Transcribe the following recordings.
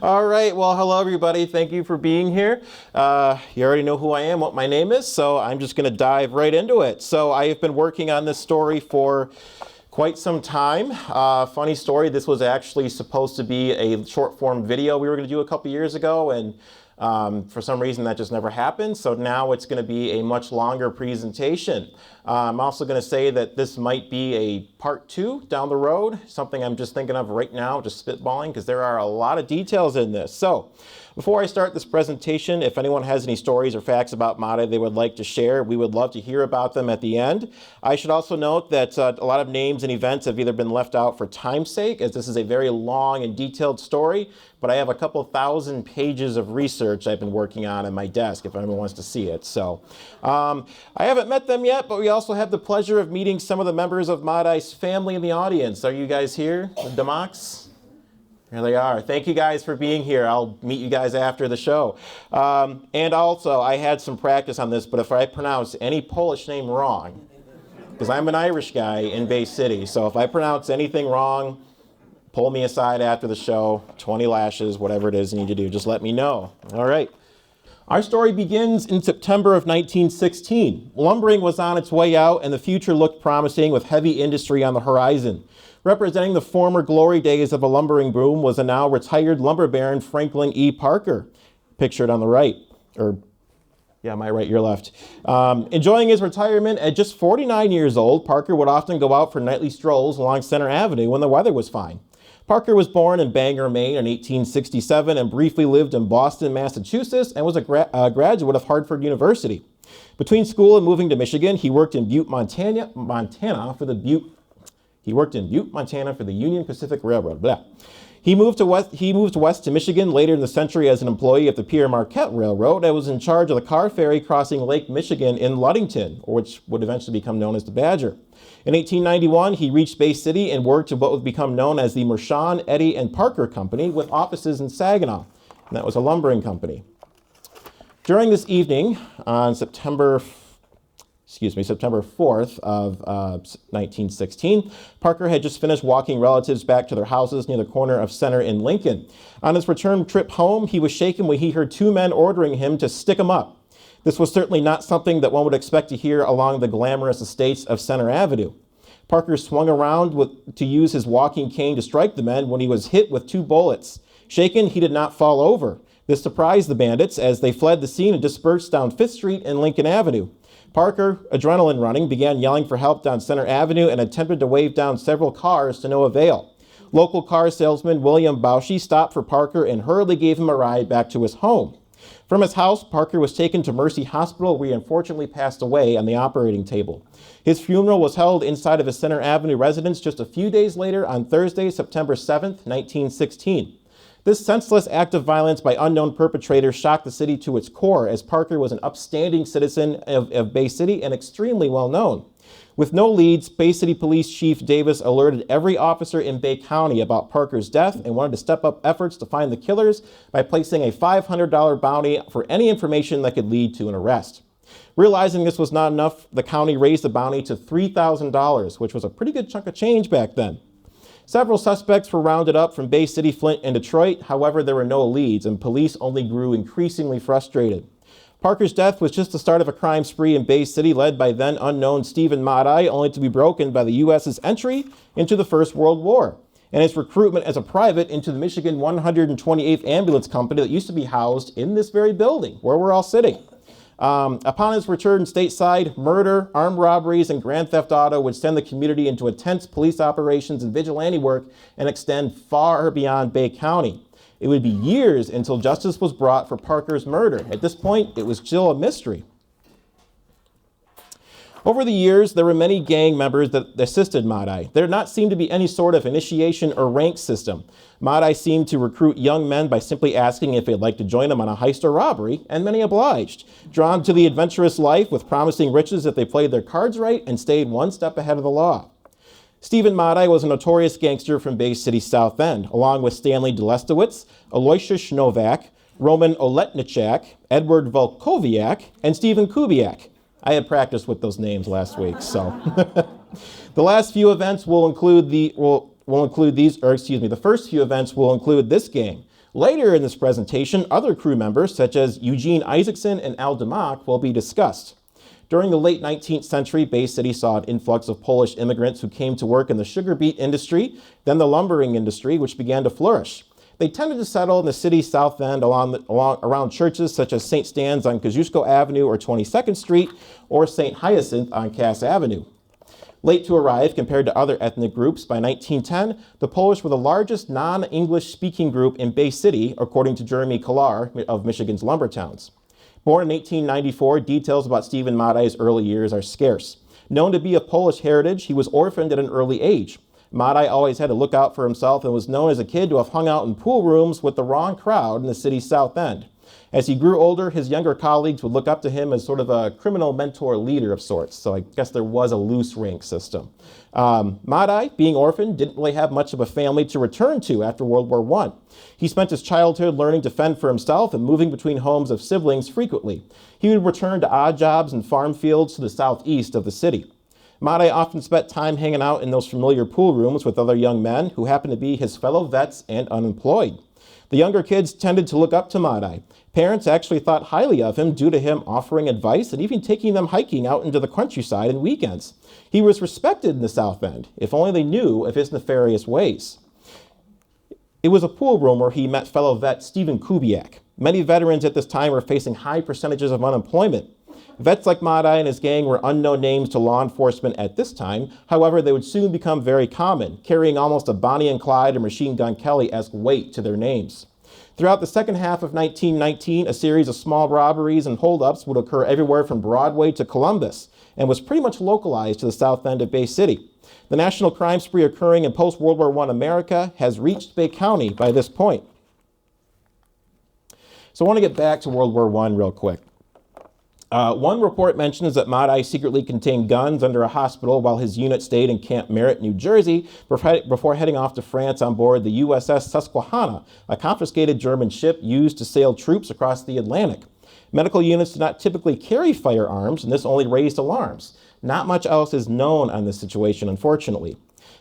All right, well, hello everybody. Thank you for being here. You already know who I am, what my name is, so I'm just going to dive right into it. So I have been working on this story for quite some time. Funny story, this was actually supposed to be a short form video we were going to do a couple years ago, and for some reason that just never happened. So now it's going to be a much longer presentation. I'm also going to say that this might be a part 2 down the road, something I'm just thinking of right now, just spitballing, because there are a lot of details in this. So before I start this presentation, if anyone has any stories or facts about Madaj they would like to share, we would love to hear about them at the end. I should also note that a lot of names and events have either been left out for time's sake, as this is a very long and detailed story, but I have a couple thousand pages of research I've been working on my desk if anyone wants to see it. So I haven't met them yet, but we also have the pleasure of meeting some of the members of Madaj's family in the audience. Are you guys here? The Damox? Here they are. Thank you guys for being here. I'll meet you guys after the show. And also, I had some practice on this, but if I pronounce any Polish name wrong, because I'm an Irish guy in Bay City, so if I pronounce anything wrong, pull me aside after the show, 20 lashes, whatever it is you need to do, just let me know. All right. Our story begins in September of 1916. Lumbering was on its way out and the future looked promising with heavy industry on the horizon. Representing the former glory days of a lumbering boom was a now retired lumber baron Franklin E. Parker, pictured on the right, my right, your left. Enjoying his retirement at just 49 years old, Parker would often go out for nightly strolls along Center Avenue when the weather was fine. Parker was born in Bangor, Maine in 1867 and briefly lived in Boston, Massachusetts, and was a graduate of Hartford University. Between school and moving to Michigan, he worked in Butte, Montana for the Union Pacific Railroad. Blah. He moved west to Michigan later in the century as an employee of the Pierre Marquette Railroad and was in charge of the car ferry crossing Lake Michigan in Ludington, which would eventually become known as the Badger. In 1891, he reached Bay City and worked at what would become known as the Mershon, Eddy, and Parker Company with offices in Saginaw, and that was a lumbering company. During this evening on September 4th of 1916, Parker had just finished walking relatives back to their houses near the corner of Center in Lincoln. On his return trip home, he was shaken when he heard 2 men ordering him to stick him up. This was certainly not something that one would expect to hear along the glamorous estates of Center Avenue. Parker swung around to use his walking cane to strike the men when he was hit with 2 bullets. Shaken, he did not fall over. This surprised the bandits as they fled the scene and dispersed down 5th Street and Lincoln Avenue. Parker, adrenaline running, began yelling for help down Center Avenue and attempted to wave down several cars to no avail. Local car salesman William Bauschy stopped for Parker and hurriedly gave him a ride back to his home. From his house, Parker was taken to Mercy Hospital, where he unfortunately passed away on the operating table. His funeral was held inside of his Center Avenue residence just a few days later on Thursday, September 7th, 1916. This senseless act of violence by unknown perpetrators shocked the city to its core, as Parker was an upstanding citizen of Bay City and extremely well known. With no leads, Bay City Police Chief Davis alerted every officer in Bay County about Parker's death and wanted to step up efforts to find the killers by placing a $500 bounty for any information that could lead to an arrest. Realizing this was not enough, the county raised the bounty to $3,000, which was a pretty good chunk of change back then. Several suspects were rounded up from Bay City, Flint, and Detroit. However, there were no leads, and police only grew increasingly frustrated. Parker's death was just the start of a crime spree in Bay City led by then unknown Stephen Madaj, only to be broken by the U.S.'s entry into the First World War and his recruitment as a private into the Michigan 128th Ambulance Company that used to be housed in this very building where we're all sitting. Upon his return stateside, murder, armed robberies, and grand theft auto would send the community into intense police operations and vigilante work and extend far beyond Bay County. It would be years until justice was brought for Parker's murder. At this point, it was still a mystery. Over the years, there were many gang members that assisted Madaj. There did not seem to be any sort of initiation or rank system. Madaj seemed to recruit young men by simply asking if they'd like to join him on a heist or robbery, and many obliged, drawn to the adventurous life with promising riches if they played their cards right and stayed one step ahead of the law. Stephen Madaj was a notorious gangster from Bay City's South End, along with Stanley Delestowitz, Aloysius Novak, Roman Oletnichak, Edward Volkoviak, and Stephen Kubiak. I had practice with those names last week, so. The last few events will include the first few events will include this gang, Later in this presentation, other crew members such as Eugene Isaacson and Al Demak will be discussed. During the late 19th century, Bay City saw an influx of Polish immigrants who came to work in the sugar beet industry, then the lumbering industry, which began to flourish. They tended to settle in the city's south end around churches such as St. Stan's on Kosciuszko Avenue or 22nd Street, or St. Hyacinth on Cass Avenue. Late to arrive compared to other ethnic groups, by 1910, the Polish were the largest non-English speaking group in Bay City, according to Jeremy Kollar of Michigan's Lumber Towns. Born in 1894, details about Stephen Madaj's early years are scarce. Known to be of Polish heritage, he was orphaned at an early age. Madaj always had to look out for himself and was known as a kid to have hung out in pool rooms with the wrong crowd in the city's south end. As he grew older, his younger colleagues would look up to him as sort of a criminal mentor leader of sorts, so I guess there was a loose rank system. Madaj, being orphaned, didn't really have much of a family to return to after World War I. He spent his childhood learning to fend for himself and moving between homes of siblings frequently. He would return to odd jobs and farm fields to the southeast of the city. Madaj often spent time hanging out in those familiar pool rooms with other young men who happened to be his fellow vets and unemployed. The younger kids tended to look up to Madaj. Parents actually thought highly of him due to him offering advice and even taking them hiking out into the countryside on weekends. He was respected in the South End, if only they knew of his nefarious ways. It was a pool room where he met fellow vet Stephen Kubiak. Many veterans at this time were facing high percentages of unemployment. Vets like Madaj and his gang were unknown names to law enforcement at this time. However, they would soon become very common, carrying almost a Bonnie and Clyde or Machine Gun Kelly-esque weight to their names. Throughout the second half of 1919, a series of small robberies and holdups would occur everywhere from Broadway to Columbus, and was pretty much localized to the south end of Bay City. The national crime spree occurring in post-World War I America has reached Bay County by this point. So I want to get back to World War I real quick. One report mentions that Madaj secretly contained guns under a hospital while his unit stayed in Camp Merritt, New Jersey, before heading off to France on board the USS Susquehanna, a confiscated German ship used to sail troops across the Atlantic. Medical units do not typically carry firearms, and this only raised alarms. Not much else is known on this situation, unfortunately.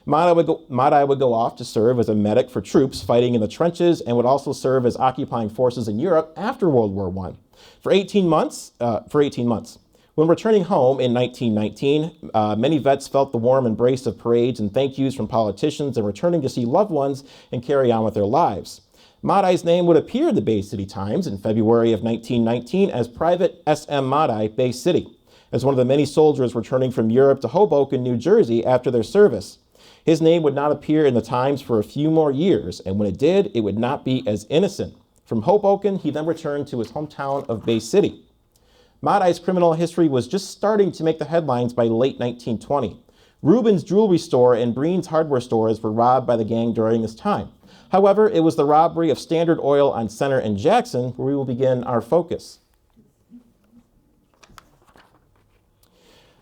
Madaj would go off to serve as a medic for troops fighting in the trenches and would also serve as occupying forces in Europe after World War I. For 18 months. When returning home in 1919, many vets felt the warm embrace of parades and thank yous from politicians and returning to see loved ones and carry on with their lives. Madaj's name would appear in the Bay City Times in February of 1919 as Private S.M. Madaj, Bay City, as one of the many soldiers returning from Europe to Hoboken, New Jersey after their service. His name would not appear in the Times for a few more years, and when it did, it would not be as innocent. From Hoboken, he then returned to his hometown of Bay City. Madaj's criminal history was just starting to make the headlines by late 1920. Rubin's jewelry store and Breen's hardware stores were robbed by the gang during this time. However, it was the robbery of Standard Oil on Center and Jackson where we will begin our focus.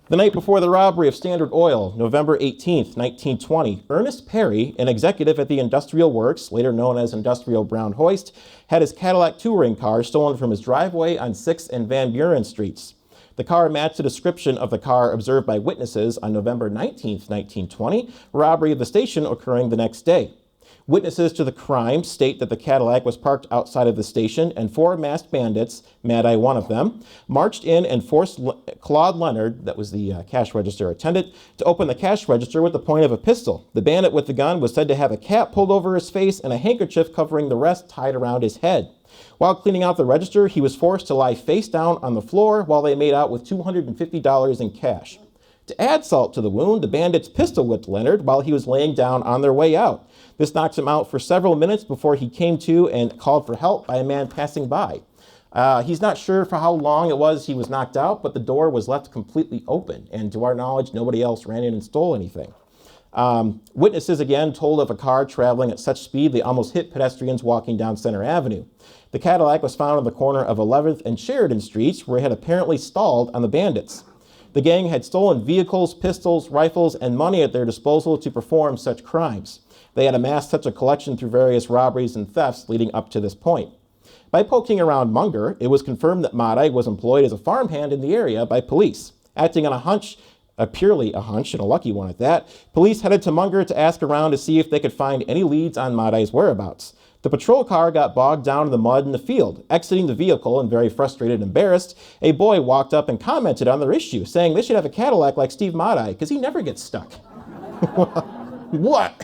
The night before the robbery of Standard Oil, November 18, 1920, Ernest Perry, an executive at the Industrial Works, later known as Industrial Brown Hoist, had his Cadillac touring car stolen from his driveway on 6th and Van Buren Streets. The car matched the description of the car observed by witnesses on November 19, 1920, robbery of the station occurring the next day. Witnesses to the crime state that the Cadillac was parked outside of the station and 4 masked bandits, Madaj one of them, marched in and forced Claude Leonard, that was the cash register attendant, to open the cash register with the point of a pistol. The bandit with the gun was said to have a cap pulled over his face and a handkerchief covering the rest tied around his head. While cleaning out the register, he was forced to lie face down on the floor while they made out with $250 in cash. To add salt to the wound, the bandits pistol whipped Leonard while he was laying down on their way out. This knocked him out for several minutes before he came to and called for help by a man passing by. He's not sure for how long it was he was knocked out, but the door was left completely open, and to our knowledge, nobody else ran in and stole anything. Witnesses again told of a car traveling at such speed they almost hit pedestrians walking down Center Avenue. The Cadillac was found on the corner of 11th and Sheridan Streets, where it had apparently stalled on the bandits. The gang had stolen vehicles, pistols, rifles, and money at their disposal to perform such crimes. They had amassed such a collection through various robberies and thefts leading up to this point. By poking around Munger, it was confirmed that Madaj was employed as a farmhand in the area by police. Acting on a hunch, purely a hunch, and a lucky one at that, police headed to Munger to ask around to see if they could find any leads on Madaj's whereabouts. The patrol car got bogged down in the mud in the field. Exiting the vehicle and very frustrated and embarrassed, a boy walked up and commented on their issue, saying they should have a Cadillac like Steve Madaj because he never gets stuck. What?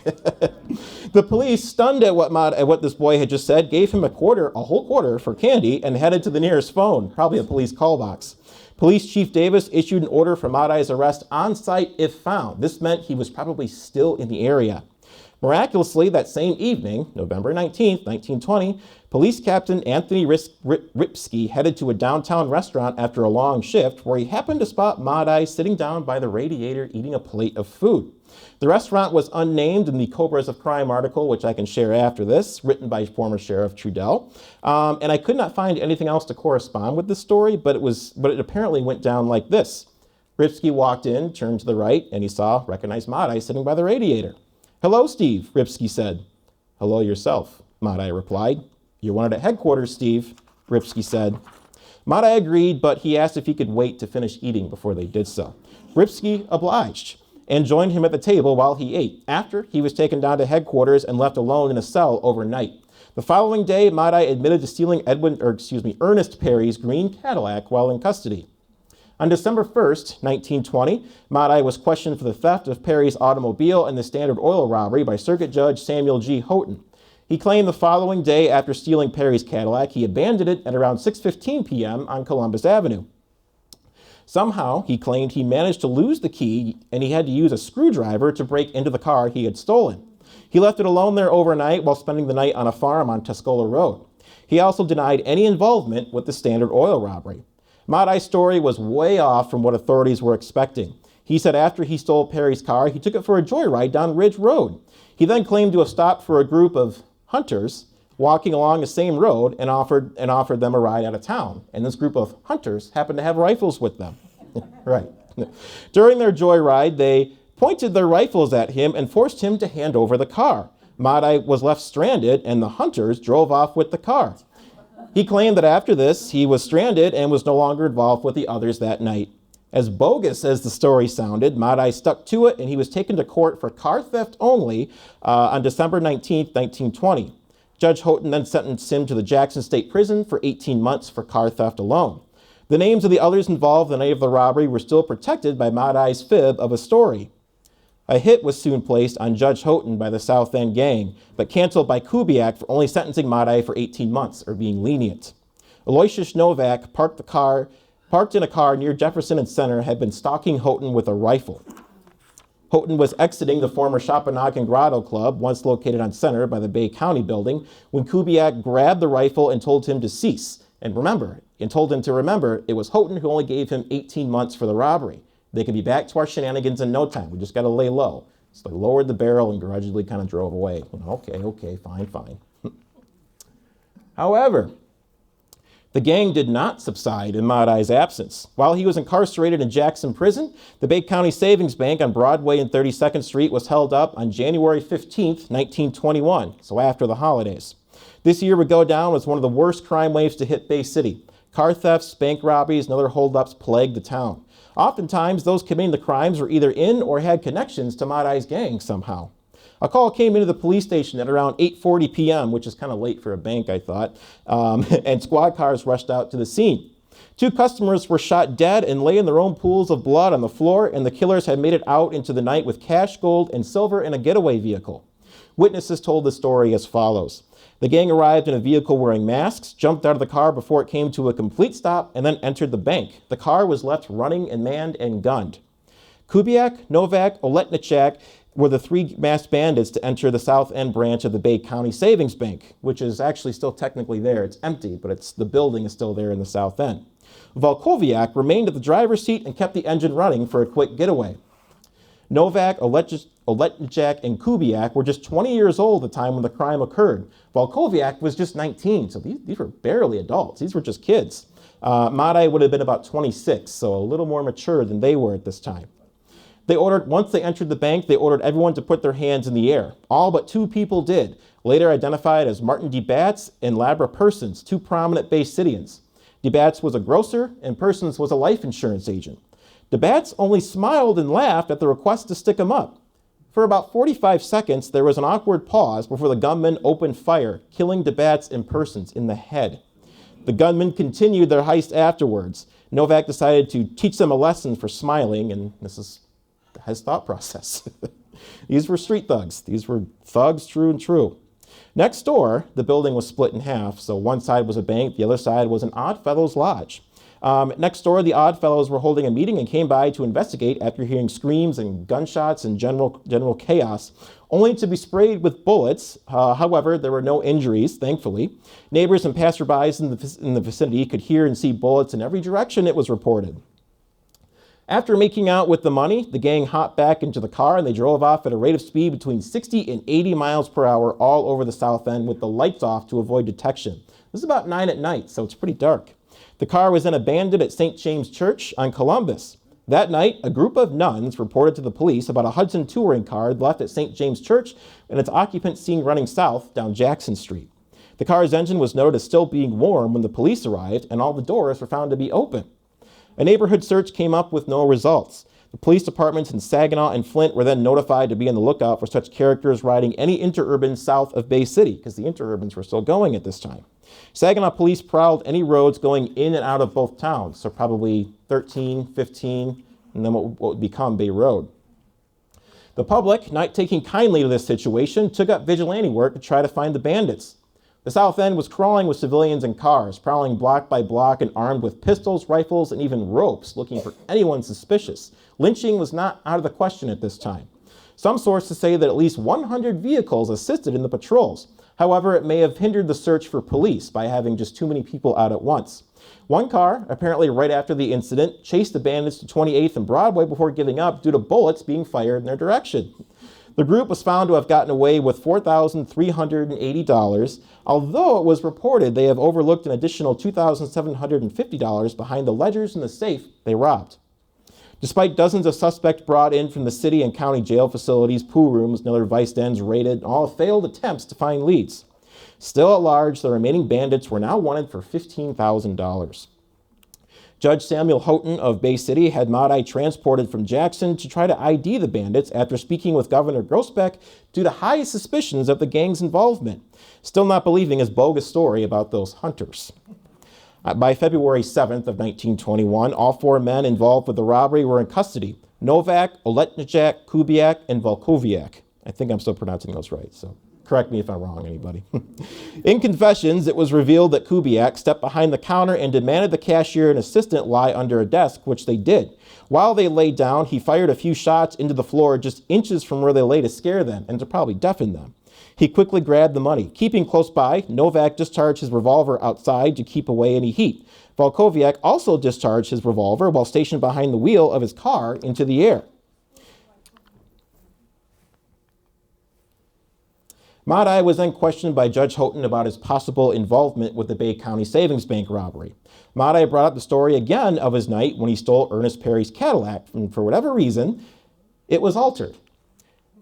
The police, stunned at what this boy had just said, gave him a whole quarter for candy and headed to the nearest phone, probably a police call box. Police Chief Davis issued an order for Madaj's arrest on site if found. This meant he was probably still in the area. Miraculously, that same evening, November 19th, 1920, Police Captain Anthony Ripsky headed to a downtown restaurant after a long shift where he happened to spot Madaj sitting down by the radiator eating a plate of food. The restaurant was unnamed in the Cobras of Crime article, which I can share after this, written by former Sheriff Trudell. And I could not find anything else to correspond with this story, but it apparently went down like this. Ripsky walked in, turned to the right, and he recognized Madaj sitting by the radiator. "Hello, Steve," Ripsky said. "Hello yourself," Madaj replied. "You're wanted at headquarters, Steve," Ripsky said. Madaj agreed, but he asked if he could wait to finish eating before they did so. Ripsky obliged and joined him at the table while he ate. After, he was taken down to headquarters and left alone in a cell overnight. The following day, Madaj admitted to stealing Ernest Perry's green Cadillac while in custody. On December 1st, 1920, Madaj was questioned for the theft of Perry's automobile and the Standard Oil robbery by Circuit Judge Samuel G. Houghton. He claimed the following day, after stealing Perry's Cadillac, he abandoned it at around 6:15 p.m. on Columbus Avenue. Somehow, he claimed he managed to lose the key and he had to use a screwdriver to break into the car he had stolen. He left it alone there overnight while spending the night on a farm on Tuscola Road. He also denied any involvement with the Standard Oil robbery. Madaj's story was way off from what authorities were expecting. He said after he stole Perry's car, he took it for a joyride down Ridge Road. He then claimed to have stopped for a group of hunters walking along the same road and offered them a ride out of town. And this group of hunters happened to have rifles with them. Right. During their joyride, they pointed their rifles at him and forced him to hand over the car. Madaj was left stranded and the hunters drove off with the car. He claimed that after this, he was stranded and was no longer involved with the others that night. As bogus as the story sounded, Madaj stuck to it and he was taken to court for car theft only on December 19th, 1920. Judge Houghton then sentenced him to the Jackson State Prison for 18 months for car theft alone. The names of the others involved in the night of the robbery were still protected by Madaj's fib of a story. A hit was soon placed on Judge Houghton by the South End gang, but canceled by Kubiak for only sentencing Madaj for 18 months, or being lenient. Aloysius Novak, parked in a car near Jefferson and Center, had been stalking Houghton with a rifle. Houghton was exiting the former Chappaqua and Grotto Club, once located on Center by the Bay County building, when Kubiak grabbed the rifle and told him to cease. And told him to remember, it was Houghton who only gave him 18 months for the robbery. They can be back to our shenanigans in no time. We just got to lay low. So they lowered the barrel and grudgingly kind of drove away. Okay, fine. However, the gang did not subside in Madaj's absence. While he was incarcerated in Jackson Prison, the Bay County Savings Bank on Broadway and 32nd Street was held up on January 15th, 1921, so after the holidays. This year would go down as one of the worst crime waves to hit Bay City. Car thefts, bank robberies, and other holdups plagued the town. Oftentimes, those committing the crimes were either in or had connections to Madaj's gang somehow. A call came into the police station at around 8:40 p.m., which is kind of late for a bank, I thought, and squad cars rushed out to the scene. 2 customers were shot dead and lay in their own pools of blood on the floor, and the killers had made it out into the night with cash, gold, and silver in a getaway vehicle. Witnesses told the story as follows. The gang arrived in a vehicle wearing masks, jumped out of the car before it came to a complete stop, and then entered the bank. The car was left running and manned and gunned. Kubiak, Novak, Oletnichak were the 3 masked bandits to enter the South End branch of the Bay County Savings Bank, which is actually still technically there. It's empty, but the building is still there in the South End. Volkoviak remained at the driver's seat and kept the engine running for a quick getaway. Novak, Oletnichak, and Kubiak were just 20 years old at the time when the crime occurred. Volkoviak was just 19, so these were barely adults. These were just kids. Madaj would have been about 26, so a little more mature than they were at this time. Once they entered the bank, they ordered everyone to put their hands in the air. All but 2 people did, later identified as Martin DeBatz and Labra Persons, 2 prominent Bay Cityans. DeBatz was a grocer, and Persons was a life insurance agent. DeBatz only smiled and laughed at the request to stick him up. For about 45 seconds, there was an awkward pause before the gunmen opened fire, killing Debatz and Persons in the head. The gunmen continued their heist afterwards. Novak decided to teach them a lesson for smiling, and this is his thought process. These were street thugs. These were thugs, true and true. Next door, the building was split in half, so one side was a bank, the other side was an Oddfellows lodge. Next door, the Oddfellows were holding a meeting and came by to investigate after hearing screams and gunshots and general chaos, only to be sprayed with bullets. However, there were no injuries, thankfully. Neighbors and passerbys in the vicinity could hear and see bullets in every direction, it was reported. After making out with the money, the gang hopped back into the car and they drove off at a rate of speed between 60 and 80 miles per hour all over the South End with the lights off to avoid detection. This is about 9 at night, so it's pretty dark. The car was then abandoned at St. James Church on Columbus. That night, a group of nuns reported to the police about a Hudson touring car left at St. James Church and its occupant seen running south down Jackson Street. The car's engine was noted as still being warm when the police arrived, and all the doors were found to be open. A neighborhood search came up with no results. The police departments in Saginaw and Flint were then notified to be on the lookout for such characters riding any interurban south of Bay City, because the interurbans were still going at this time. Saginaw police prowled any roads going in and out of both towns, so probably 13, 15, and then what would become Bay Road. The public, not taking kindly to this situation, took up vigilante work to try to find the bandits. The South End was crawling with civilians and cars, prowling block by block and armed with pistols, rifles, and even ropes, looking for anyone suspicious. Lynching was not out of the question at this time. Some sources say that at least 100 vehicles assisted in the patrols. However, it may have hindered the search for police by having just too many people out at once. One car, apparently right after the incident, chased the bandits to 28th and Broadway before giving up due to bullets being fired in their direction. The group was found to have gotten away with $4,380, although it was reported they have overlooked an additional $2,750 behind the ledgers in the safe they robbed. Despite dozens of suspects brought in from the city and county jail facilities, pool rooms, and other vice dens raided, all failed attempts to find leads. Still at large, the remaining bandits were now wanted for $15,000. Judge Samuel Houghton of Bay City had Madaj transported from Jackson to try to ID the bandits after speaking with Governor Grossbeck due to high suspicions of the gang's involvement, still not believing his bogus story about those hunters. By February 7th of 1921, all 4 men involved with the robbery were in custody: Novak, Oletniczak, Kubiak, and Volkowiak. I think I'm still pronouncing those right, so correct me if I'm wrong, anybody. In confessions, it was revealed that Kubiak stepped behind the counter and demanded the cashier and assistant lie under a desk, which they did. While they lay down, he fired a few shots into the floor just inches from where they lay to scare them and to probably deafen them. He quickly grabbed the money. Keeping close by, Novak discharged his revolver outside to keep away any heat. Volkowiak also discharged his revolver while stationed behind the wheel of his car into the air. Madaj was then questioned by Judge Houghton about his possible involvement with the Bay County Savings Bank robbery. Madaj brought up the story again of his night when he stole Ernest Perry's Cadillac, and for whatever reason, it was altered.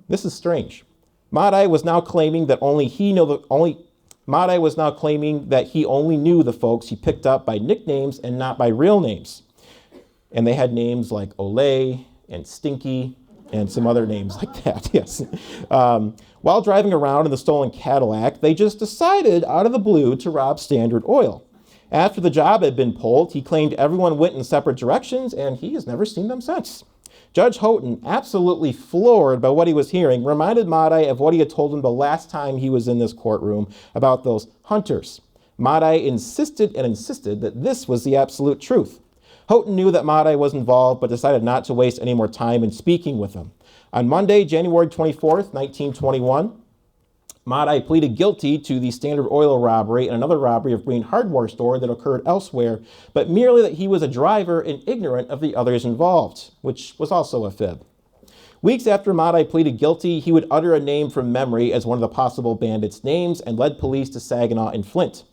This is strange. Madaj was now claiming that he only knew the folks he picked up by nicknames and not by real names. And they had names like Olay and Stinky and some other names like that, yes. While driving around in the stolen Cadillac, they just decided out of the blue to rob Standard Oil. After the job had been pulled, he claimed everyone went in separate directions, and he has never seen them since. Judge Houghton, absolutely floored by what he was hearing, reminded Madaj of what he had told him the last time he was in this courtroom about those hunters. Madaj insisted and insisted that this was the absolute truth. Houghton knew that Madaj was involved, but decided not to waste any more time in speaking with him. On Monday, January 24th, 1921, Madaj pleaded guilty to the Standard Oil robbery and another robbery of Green Hardware store that occurred elsewhere, but merely that he was a driver and ignorant of the others involved, which was also a fib. Weeks after Madaj pleaded guilty, he would utter a name from memory as one of the possible bandits' names and led police to Saginaw and Flint.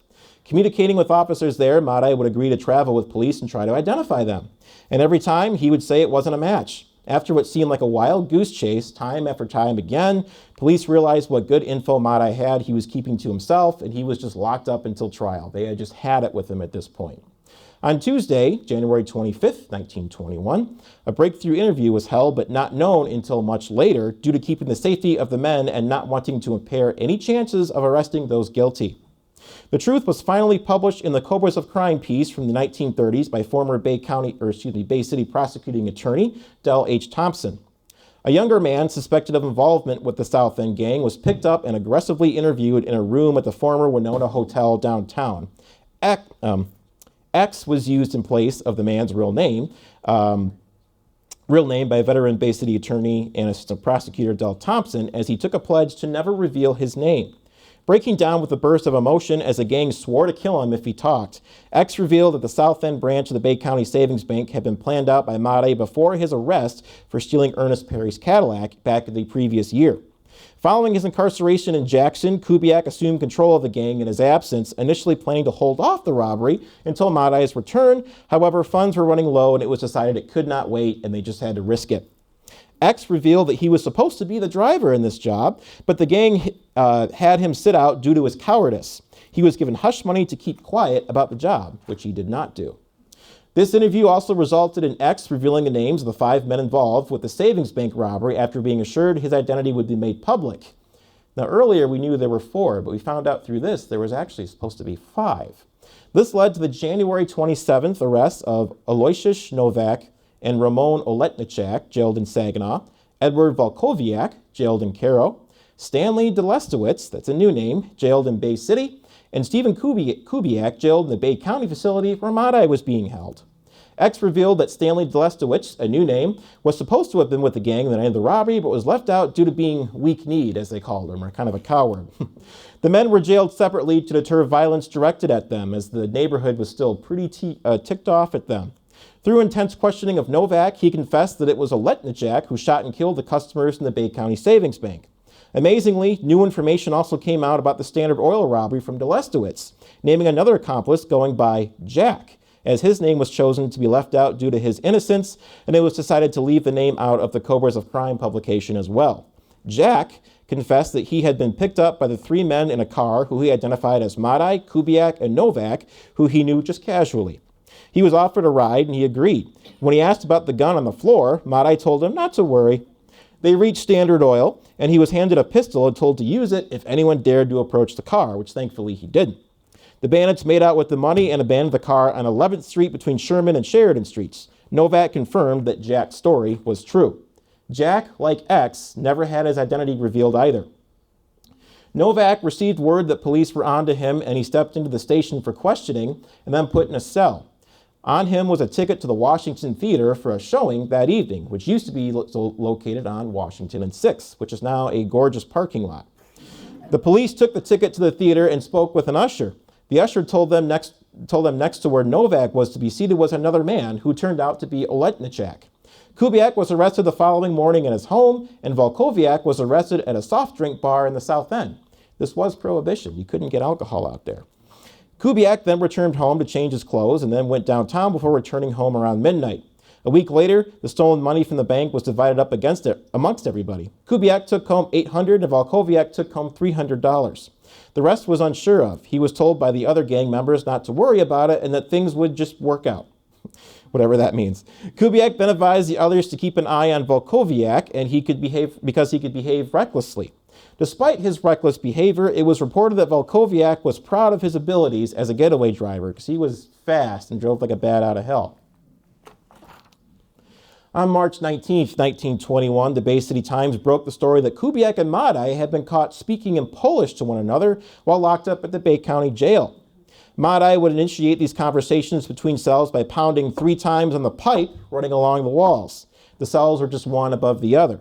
Communicating with officers there, Madaj would agree to travel with police and try to identify them. And every time, he would say it wasn't a match. After what seemed like a wild goose chase, time after time again, police realized what good info Madaj had he was keeping to himself, and he was just locked up until trial. They had just had it with him at this point. On Tuesday, January 25th, 1921, a breakthrough interview was held but not known until much later due to keeping the safety of the men and not wanting to impair any chances of arresting those guilty. The truth was finally published in the Cobras of Crime piece from the 1930s by former Bay City prosecuting attorney Del H. Thompson. A younger man suspected of involvement with the South End gang was picked up and aggressively interviewed in a room at the former Winona Hotel downtown. X was used in place of the man's real name by veteran Bay City attorney and assistant prosecutor Del Thompson, as he took a pledge to never reveal his name. Breaking down with a burst of emotion as the gang swore to kill him if he talked, X revealed that the South End branch of the Bay County Savings Bank had been planned out by Madaj before his arrest for stealing Ernest Perry's Cadillac back in the previous year. Following his incarceration in Jackson, Kubiak assumed control of the gang in his absence, initially planning to hold off the robbery until Madaj's return. However, funds were running low and it was decided it could not wait and they just had to risk it. X revealed that he was supposed to be the driver in this job, but the gang had him sit out due to his cowardice. He was given hush money to keep quiet about the job, which he did not do. This interview also resulted in X revealing the names of the 5 men involved with the savings bank robbery after being assured his identity would be made public. Now, earlier we knew there were 4, but we found out through this there was actually supposed to be 5. This led to the January 27th arrest of Aloysius Novak and Ramon Oletnichak, jailed in Saginaw, Edward Volkowiak, jailed in Cairo, Stanley Delestowitz, that's a new name, jailed in Bay City, and Stephen Kubiak, jailed in the Bay County facility where Madaj was being held. X revealed that Stanley Delestowitz, a new name, was supposed to have been with the gang the night of the robbery, but was left out due to being weak-kneed, as they called him, or kind of a coward. The men were jailed separately to deter violence directed at them, as the neighborhood was still pretty ticked off at them. Through intense questioning of Novak, he confessed that it was Oletnichak who shot and killed the customers in the Bay County Savings Bank. Amazingly, new information also came out about the Standard Oil robbery from Delestowitz, naming another accomplice going by Jack, as his name was chosen to be left out due to his innocence, and it was decided to leave the name out of the Cobras of Crime publication as well. Jack confessed that he had been picked up by the 3 men in a car who he identified as Madaj, Kubiak, and Novak, who he knew just casually. He was offered a ride and he agreed. When he asked about the gun on the floor, Madaj told him not to worry. They reached Standard Oil and he was handed a pistol and told to use it if anyone dared to approach the car, which thankfully he didn't. The bandits made out with the money and abandoned the car on 11th Street between Sherman and Sheridan Streets. Novak confirmed that Jack's story was true. Jack, like X, never had his identity revealed either. Novak received word that police were onto him and he stepped into the station for questioning and then put in a cell. On him was a ticket to the Washington Theater for a showing that evening, which used to be located on Washington and 6th, which is now a gorgeous parking lot. The police took the ticket to the theater and spoke with an usher. The usher told them next to where Novak was to be seated was another man who turned out to be Oletnichak. Kubiak was arrested the following morning at his home, and Volkowiak was arrested at a soft drink bar in the South End. This was prohibition. You couldn't get alcohol out there. Kubiak then returned home to change his clothes and then went downtown before returning home around midnight. A week later, the stolen money from the bank was divided up amongst everybody. Kubiak took home $800 and Volkowiak took home $300. The rest was unsure of. He was told by the other gang members not to worry about it and that things would just work out. Whatever that means. Kubiak then advised the others to keep an eye on Volkowiak because he could behave recklessly. Despite his reckless behavior, it was reported that Volkowiak was proud of his abilities as a getaway driver because he was fast and drove like a bat out of hell. On March 19, 1921, the Bay City Times broke the story that Kubiak and Madaj had been caught speaking in Polish to one another while locked up at the Bay County Jail. Madaj would initiate these conversations between cells by pounding 3 times on the pipe running along the walls. The cells were just one above the other.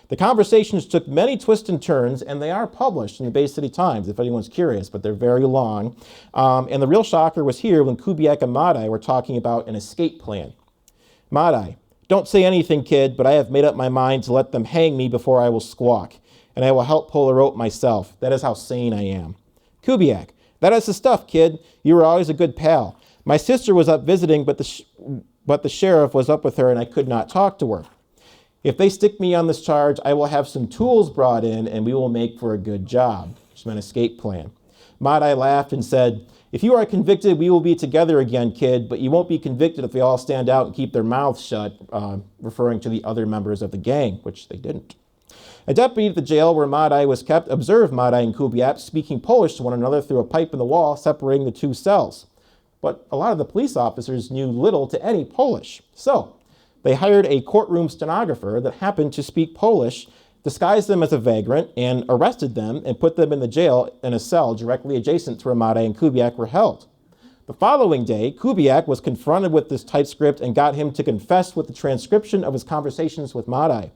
The conversations took many twists and turns, and they are published in the Bay City Times, if anyone's curious, but they're very long. And the real shocker was here when Kubiak and Madaj were talking about an escape plan. Madaj: "Don't say anything, kid, but I have made up my mind to let them hang me before I will squawk, and I will help pull the rope myself. That is how sane I am." Kubiak: "That is the stuff, kid. You were always a good pal. My sister was up visiting, but the sheriff was up with her, and I could not talk to her. If they stick me on this charge, I will have some tools brought in, and we will make for a good job." It's an escape plan. Madaj laughed and said, If you are convicted, we will be together again, kid, but you won't be convicted if they all stand out and keep their mouths shut, referring to the other members of the gang, which they didn't. A deputy at the jail where Madaj was kept observed Madaj and Kubiak speaking Polish to one another through a pipe in the wall separating the two cells. But a lot of the police officers knew little to any Polish. So they hired a courtroom stenographer that happened to speak Polish, disguised them as a vagrant, and arrested them and put them in the jail in a cell directly adjacent to where Madaj and Kubiak were held. The following day, Kubiak was confronted with this typescript and got him to confess with the transcription of his conversations with Madaj.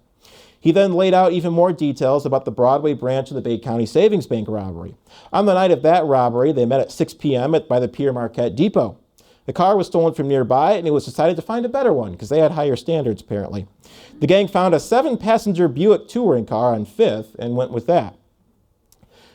He then laid out even more details about the Broadway branch of the Bay County Savings Bank robbery. On the night of that robbery, they met at 6 p.m. by the Pierre Marquette Depot. The car was stolen from nearby, and it was decided to find a better one because they had higher standards, apparently. The gang found a 7-passenger Buick touring car on 5th and went with that.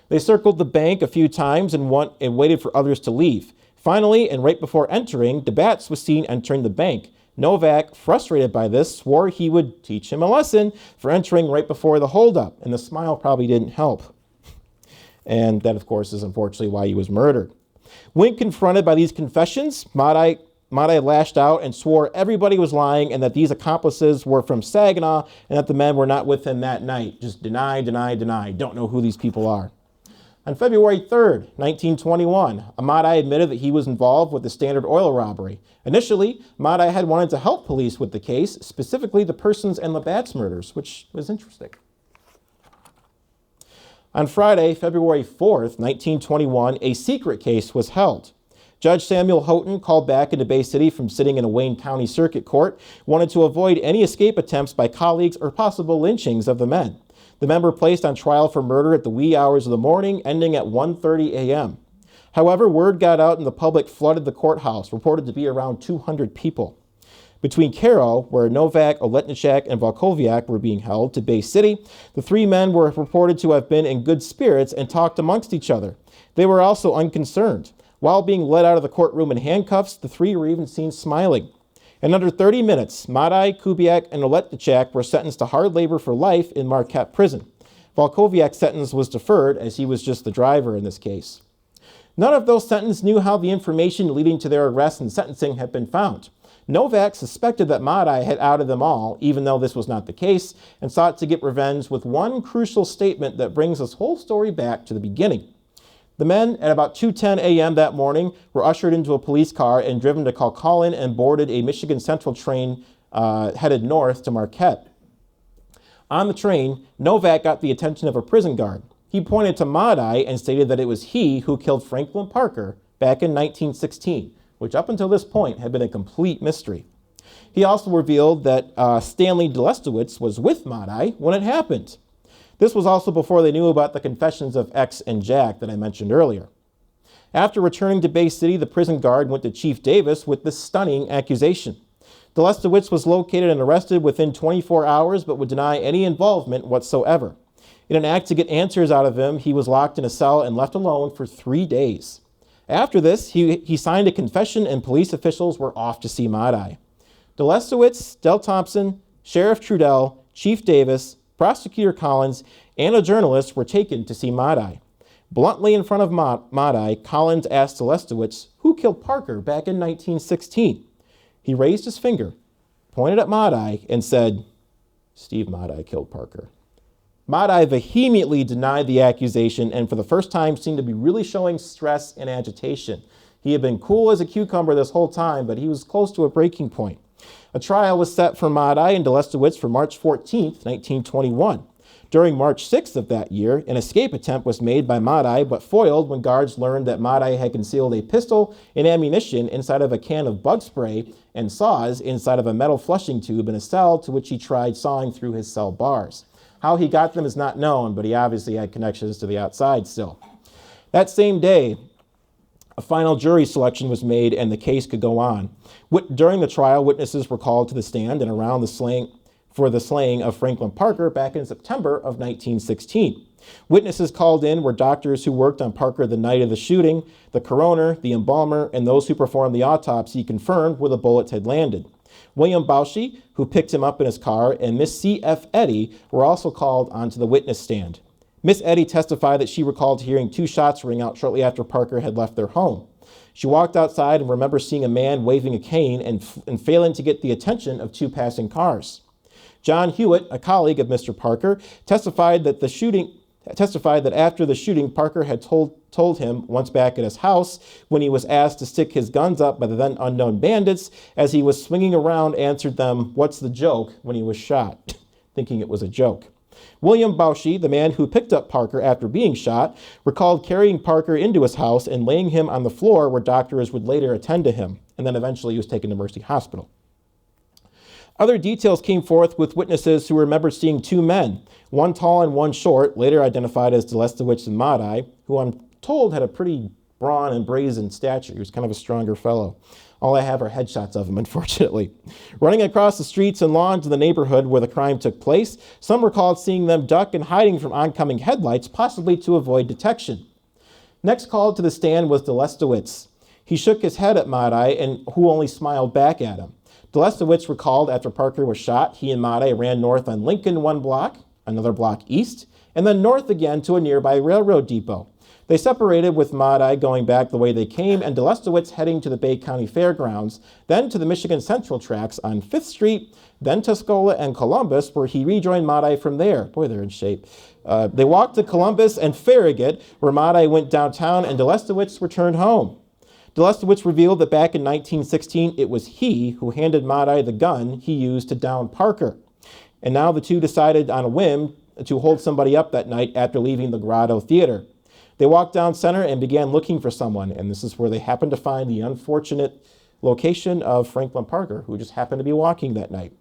They circled the bank a few times and waited for others to leave. Finally, and right before entering, DeBats was seen entering the bank. Novak, frustrated by this, swore he would teach him a lesson for entering right before the holdup, and the smile probably didn't help. And that, of course, is unfortunately why he was murdered. When confronted by these confessions, Madaj lashed out and swore everybody was lying and that these accomplices were from Saginaw and that the men were not with him that night. Just deny, deny, deny. Don't know who these people are. On February 3rd, 1921, Madaj admitted that he was involved with the Standard Oil robbery. Initially, Madaj had wanted to help police with the case, specifically the Persons and Labatt's murders, which was interesting. On Friday, February 4th, 1921, a secret case was held. Judge Samuel Houghton, called back into Bay City from sitting in a Wayne County Circuit Court, wanted to avoid any escape attempts by colleagues or possible lynchings of the men. The men were placed on trial for murder at the wee hours of the morning, ending at 1:30 a.m. However, word got out and the public flooded the courthouse, reported to be around 200 people. Between Cairo, where Novak, Oletnichak, and Volkoviak were being held, to Bay City, the three men were reported to have been in good spirits and talked amongst each other. They were also unconcerned. While being led out of the courtroom in handcuffs, the three were even seen smiling. In under 30 minutes, Madaj, Kubiak, and Oletnichak were sentenced to hard labor for life in Marquette prison. Volkoviak's sentence was deferred as he was just the driver in this case. None of those sentenced knew how the information leading to their arrest and sentencing had been found. Novak suspected that Madaj had outed them all, even though this was not the case, and sought to get revenge with one crucial statement that brings this whole story back to the beginning. The men, at about 2:10 a.m. that morning, were ushered into a police car and driven to Calcallin and boarded a Michigan Central train headed north to Marquette. On the train, Novak got the attention of a prison guard. He pointed to Madaj and stated that it was he who killed Franklin Parker back in 1916, which up until this point had been a complete mystery. He also revealed that Stanley Delestowitz was with Madaj when it happened. This was also before they knew about the confessions of X and Jack that I mentioned earlier. After returning to Bay City, the prison guard went to Chief Davis with this stunning accusation. Delestowitz was located and arrested within 24 hours, but would deny any involvement whatsoever. In an act to get answers out of him, he was locked in a cell and left alone for 3 days. After this, he signed a confession and police officials were off to see Madaj. Delestowitz, Del Thompson, Sheriff Trudell, Chief Davis, Prosecutor Collins, and a journalist were taken to see Madaj. Bluntly in front of Madaj, Collins asked Delestowitz who killed Parker back in 1916. He raised his finger, pointed at Madaj, and said, "Steve Madaj killed Parker." Madaj vehemently denied the accusation and for the first time seemed to be really showing stress and agitation. He had been cool as a cucumber this whole time, but he was close to a breaking point. A trial was set for Madaj and Delestowitz for March 14th, 1921. During March 6th of that year, an escape attempt was made by Madaj, but foiled when guards learned that Madaj had concealed a pistol and ammunition inside of a can of bug spray and saws inside of a metal flushing tube in a cell to which he tried sawing through his cell bars. How he got them is not known, but he obviously had connections to the outside still. That same day, a final jury selection was made and the case could go on. During the trial, witnesses were called to the stand and around the slaying of Franklin Parker back in September of 1916. Witnesses called in were doctors who worked on Parker the night of the shooting, the coroner, the embalmer, and those who performed the autopsy confirmed where the bullets had landed. William Bauschy, who picked him up in his car, and Miss C.F. Eddy were also called onto the witness stand. Miss Eddy testified that she recalled hearing 2 shots ring out shortly after Parker had left their home. She walked outside and remembers seeing a man waving a cane and failing to get the attention of 2 passing cars. John Hewitt, a colleague of Mr. Parker, testified that after the shooting, Parker had told him once back at his house when he was asked to stick his guns up by the then unknown bandits, as he was swinging around, answered them, "What's the joke?" when he was shot, thinking it was a joke. William Bauschy, the man who picked up Parker after being shot, recalled carrying Parker into his house and laying him on the floor where doctors would later attend to him, and then eventually he was taken to Mercy Hospital. Other details came forth with witnesses who remembered seeing 2 men, one tall and one short, later identified as Delestowicz and Madaj, who I'm told had a pretty brawn and brazen stature. He was kind of a stronger fellow. All I have are headshots of him, unfortunately. Running across the streets and lawns of the neighborhood where the crime took place, some recalled seeing them duck and hiding from oncoming headlights, possibly to avoid detection. Next called to the stand was Delestowicz. He shook his head at Madaj, and who only smiled back at him. Delestowicz recalled after Parker was shot, he and Madaj ran north on Lincoln 1 block, another block east, and then north again to a nearby railroad depot. They separated, with Madaj going back the way they came and Delestowicz heading to the Bay County Fairgrounds, then to the Michigan Central tracks on 5th Street, then Tuscola and Columbus, where he rejoined Madaj from there. Boy, they're in shape. They walked to Columbus and Farragut, where Madaj went downtown and Delestowicz returned home. Delestowicz revealed that back in 1916, it was he who handed Madaj the gun he used to down Parker. And now the two decided on a whim to hold somebody up that night after leaving the Grotto Theater. They walked down Center and began looking for someone, and this is where they happened to find the unfortunate location of Franklin Parker, who just happened to be walking that night.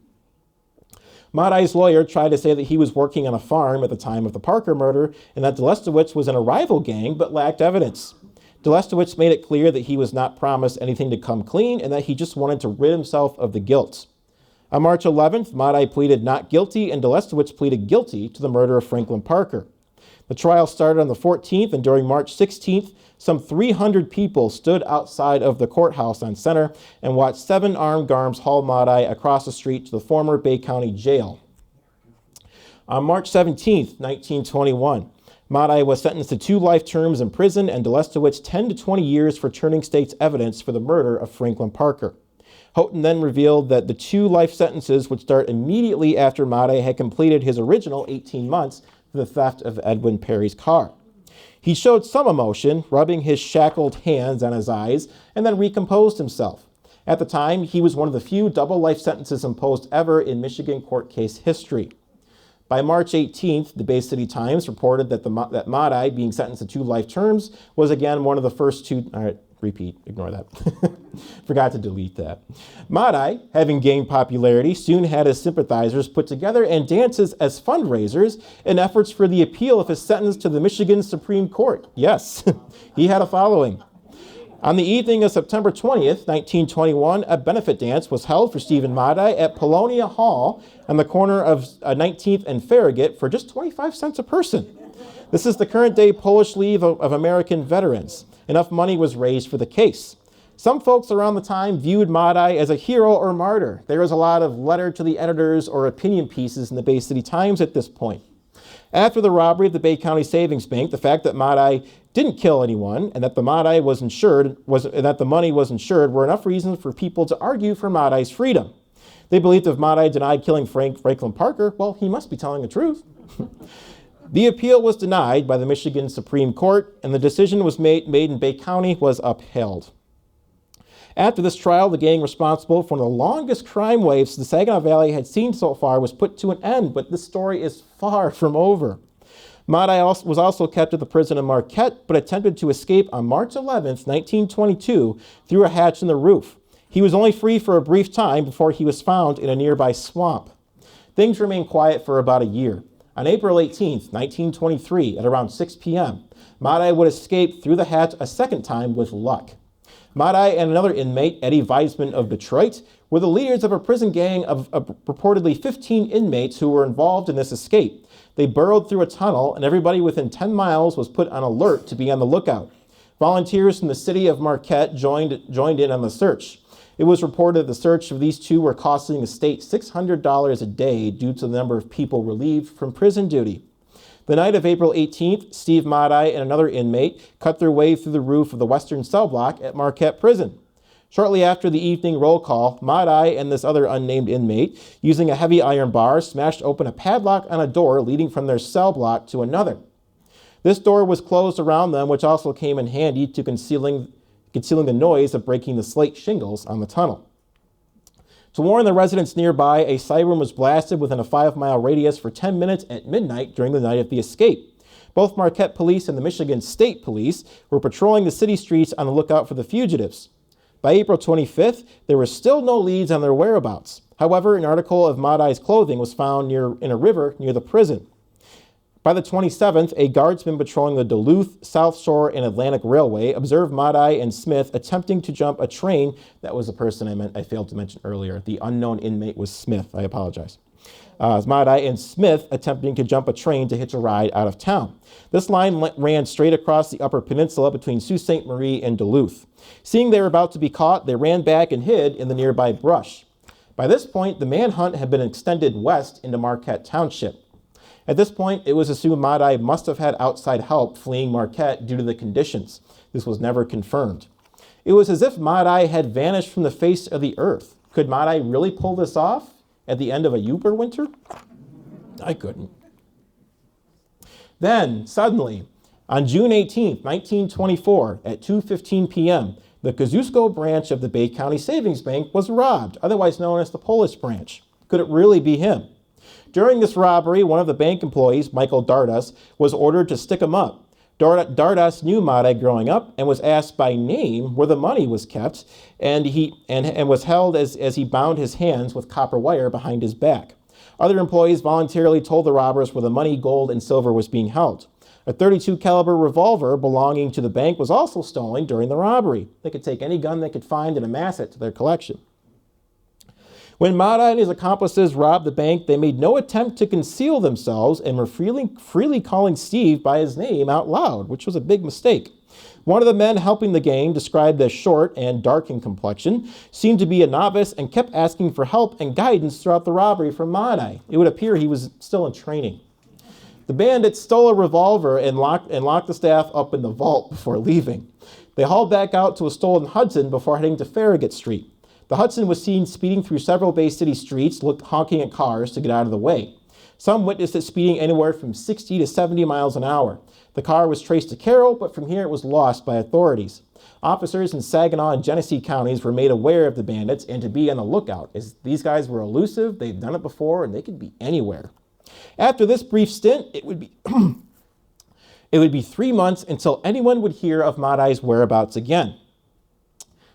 Madaj's lawyer tried to say that he was working on a farm at the time of the Parker murder and that Delestowicz was in a rival gang but lacked evidence. Delestowicz made it clear that he was not promised anything to come clean and that he just wanted to rid himself of the guilt. On March 11th, Madaj pleaded not guilty and Delestowicz pleaded guilty to the murder of Franklin Parker. The trial started on the 14th, and during March 16th, some 300 people stood outside of the courthouse on Center and watched 7 armed guards haul Madaj across the street to the former Bay County Jail. On March 17th, 1921, Madaj was sentenced to 2 life terms in prison and Delestowicz 10 to 20 years for turning state's evidence for the murder of Franklin Parker. Houghton then revealed that the 2 life sentences would start immediately after Madaj had completed his original 18 months for the theft of Edwin Perry's car. He showed some emotion, rubbing his shackled hands on his eyes, and then recomposed himself. At the time, he was one of the few double life sentences imposed ever in Michigan court case history. By March 18th, the Bay City Times reported that Madaj, being sentenced to 2 life terms, was again one of the first 2. All right, repeat, ignore that. Forgot to delete that. Madaj, having gained popularity, soon had his sympathizers put together and dances as fundraisers in efforts for the appeal of his sentence to the Michigan Supreme Court. Yes, he had a following. On the evening of September 20th, 1921, a benefit dance was held for Stephen Madaj at Polonia Hall on the corner of 19th and Farragut for just 25 cents a person. This is the current day Polish League of American Veterans. Enough money was raised for the case. Some folks around the time viewed Madaj as a hero or martyr. There was a lot of letter to the editors or opinion pieces in the Bay City Times at this point. After the robbery of the Bay County Savings Bank, the fact that Madaj didn't kill anyone and that the money was insured were enough reasons for people to argue for Madaj's freedom. They believed if Madaj denied killing Franklin Parker, well, he must be telling the truth. The appeal was denied by the Michigan Supreme Court, and the decision was made in Bay County was upheld. After this trial, the gang responsible for one of the longest crime waves the Saginaw Valley had seen so far was put to an end, but this story is far from over. Madaj was also kept at the prison in Marquette, but attempted to escape on March 11th, 1922, through a hatch in the roof. He was only free for a brief time before he was found in a nearby swamp. Things remained quiet for about a year. On April 18th, 1923, at around 6 p.m., Madaj would escape through the hatch a second time with luck. Madaj and another inmate, Eddie Weisman of Detroit, were the leaders of a prison gang of reportedly 15 inmates who were involved in this escape. They burrowed through a tunnel, and everybody within 10 miles was put on alert to be on the lookout. Volunteers from the city of Marquette joined in on the search. It was reported that the search of these 2 were costing the state $600 a day due to the number of people relieved from prison duty. The night of April 18th, Steve Madaj and another inmate cut their way through the roof of the western cell block at Marquette Prison. Shortly after the evening roll call, Madaj and this other unnamed inmate, using a heavy iron bar, smashed open a padlock on a door leading from their cell block to another. This door was closed around them, which also came in handy to concealing the noise of breaking the slate shingles on the tunnel. To warn the residents nearby, a siren was blasted within a 5-mile radius for 10 minutes at midnight during the night of the escape. Both Marquette Police and the Michigan State Police were patrolling the city streets on the lookout for the fugitives. By April 25th, there were still no leads on their whereabouts. However, an article of Madaj's clothing was found in a river near the prison. By the 27th, a guardsman patrolling the Duluth, South Shore, and Atlantic Railway observed Madaj and Smith attempting to jump a train. That was the person I failed to mention earlier. The unknown inmate was Smith. I apologize. Madaj and Smith attempting to jump a train to hitch a ride out of town. This line ran straight across the Upper Peninsula between Sault Ste. Marie and Duluth. Seeing they were about to be caught, they ran back and hid in the nearby brush. By this point, the manhunt had been extended west into Marquette Township. At this point, it was assumed Madaj must have had outside help fleeing Marquette due to the conditions. This was never confirmed. It was as if Madaj had vanished from the face of the earth. Could Madaj really pull this off at the end of a Uber winter? I couldn't. Then, suddenly, on June 18, 1924, at 2:15 p.m., the Kosciuszko branch of the Bay County Savings Bank was robbed, otherwise known as the Polish branch. Could it really be him? During this robbery, one of the bank employees, Michael Dardas, was ordered to stick him up. Dardas knew Madaj growing up and was asked by name where the money was kept, and was held as he bound his hands with copper wire behind his back. Other employees voluntarily told the robbers where the money, gold, and silver was being held. A .32 caliber revolver belonging to the bank was also stolen during the robbery. They could take any gun they could find and amass it to their collection. When Madaj and his accomplices robbed the bank, they made no attempt to conceal themselves and were freely calling Steve by his name out loud, which was a big mistake. One of the men helping the gang, described as short and dark in complexion, seemed to be a novice and kept asking for help and guidance throughout the robbery from Madaj. It would appear he was still in training. The bandits stole a revolver and locked the staff up in the vault before leaving. They hauled back out to a stolen Hudson before heading to Farragut Street. The Hudson was seen speeding through several Bay City streets, honking at cars to get out of the way. Some witnessed it speeding anywhere from 60 to 70 miles an hour. The car was traced to Carroll, but from here it was lost by authorities. Officers in Saginaw and Genesee counties were made aware of the bandits and to be on the lookout, as these guys were elusive, they've done it before, and they could be anywhere. After this brief stint, it would be 3 months until anyone would hear of Madaj's whereabouts again.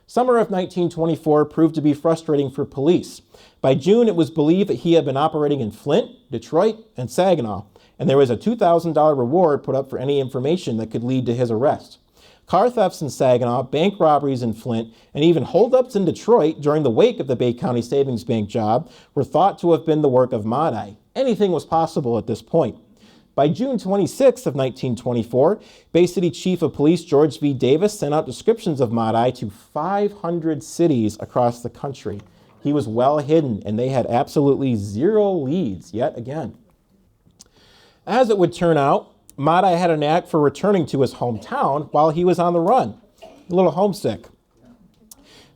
Summer of 1924 proved to be frustrating for police. By June, it was believed that he had been operating in Flint, Detroit, and Saginaw, and there was a $2,000 reward put up for any information that could lead to his arrest. Car thefts in Saginaw, bank robberies in Flint, and even holdups in Detroit during the wake of the Bay County Savings Bank job were thought to have been the work of Madaj. Anything was possible at this point. By June 26th of 1924, Bay City Chief of Police George V. Davis sent out descriptions of Madaj to 500 cities across the country. He was well hidden, and they had absolutely zero leads yet again. As it would turn out, Madaj had a knack for returning to his hometown while he was on the run. A little homesick.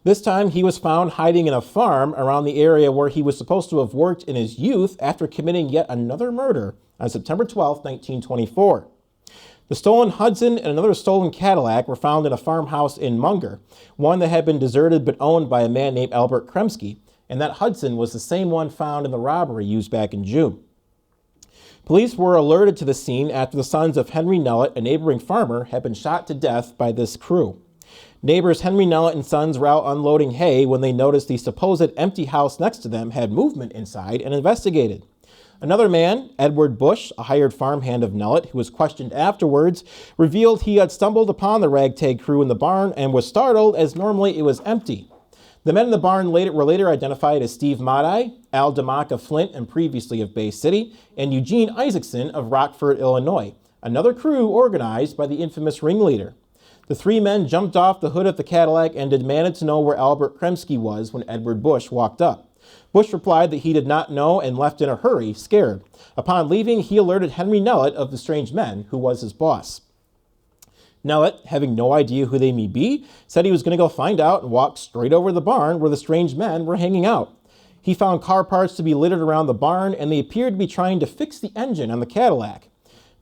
This time, he was found hiding in a farm around the area where he was supposed to have worked in his youth after committing yet another murder on September 12, 1924. The stolen Hudson and another stolen Cadillac were found in a farmhouse in Munger, one that had been deserted but owned by a man named Albert Kremski, and that Hudson was the same one found in the robbery used back in June. Police were alerted to the scene after the sons of Henry Nellet, a neighboring farmer, had been shot to death by this crew. Neighbors Henry Nellet and Sons were out unloading hay when they noticed the supposed empty house next to them had movement inside and investigated. Another man, Edward Bush, a hired farmhand of Nellet, who was questioned afterwards, revealed he had stumbled upon the ragtag crew in the barn and was startled as normally it was empty. The men in the barn were later identified as Steve Madaj, Al DeMock of Flint and previously of Bay City, and Eugene Isaacson of Rockford, Illinois, another crew organized by the infamous ringleader. The three men jumped off the hood of the Cadillac and demanded to know where Albert Kremski was when Edward Bush walked up. Bush replied that he did not know and left in a hurry, scared. Upon leaving, he alerted Henry Nellett of the strange men, who was his boss. Nellett, having no idea who they may be, said he was going to go find out and walked straight over to the barn where the strange men were hanging out. He found car parts to be littered around the barn, and they appeared to be trying to fix the engine on the Cadillac.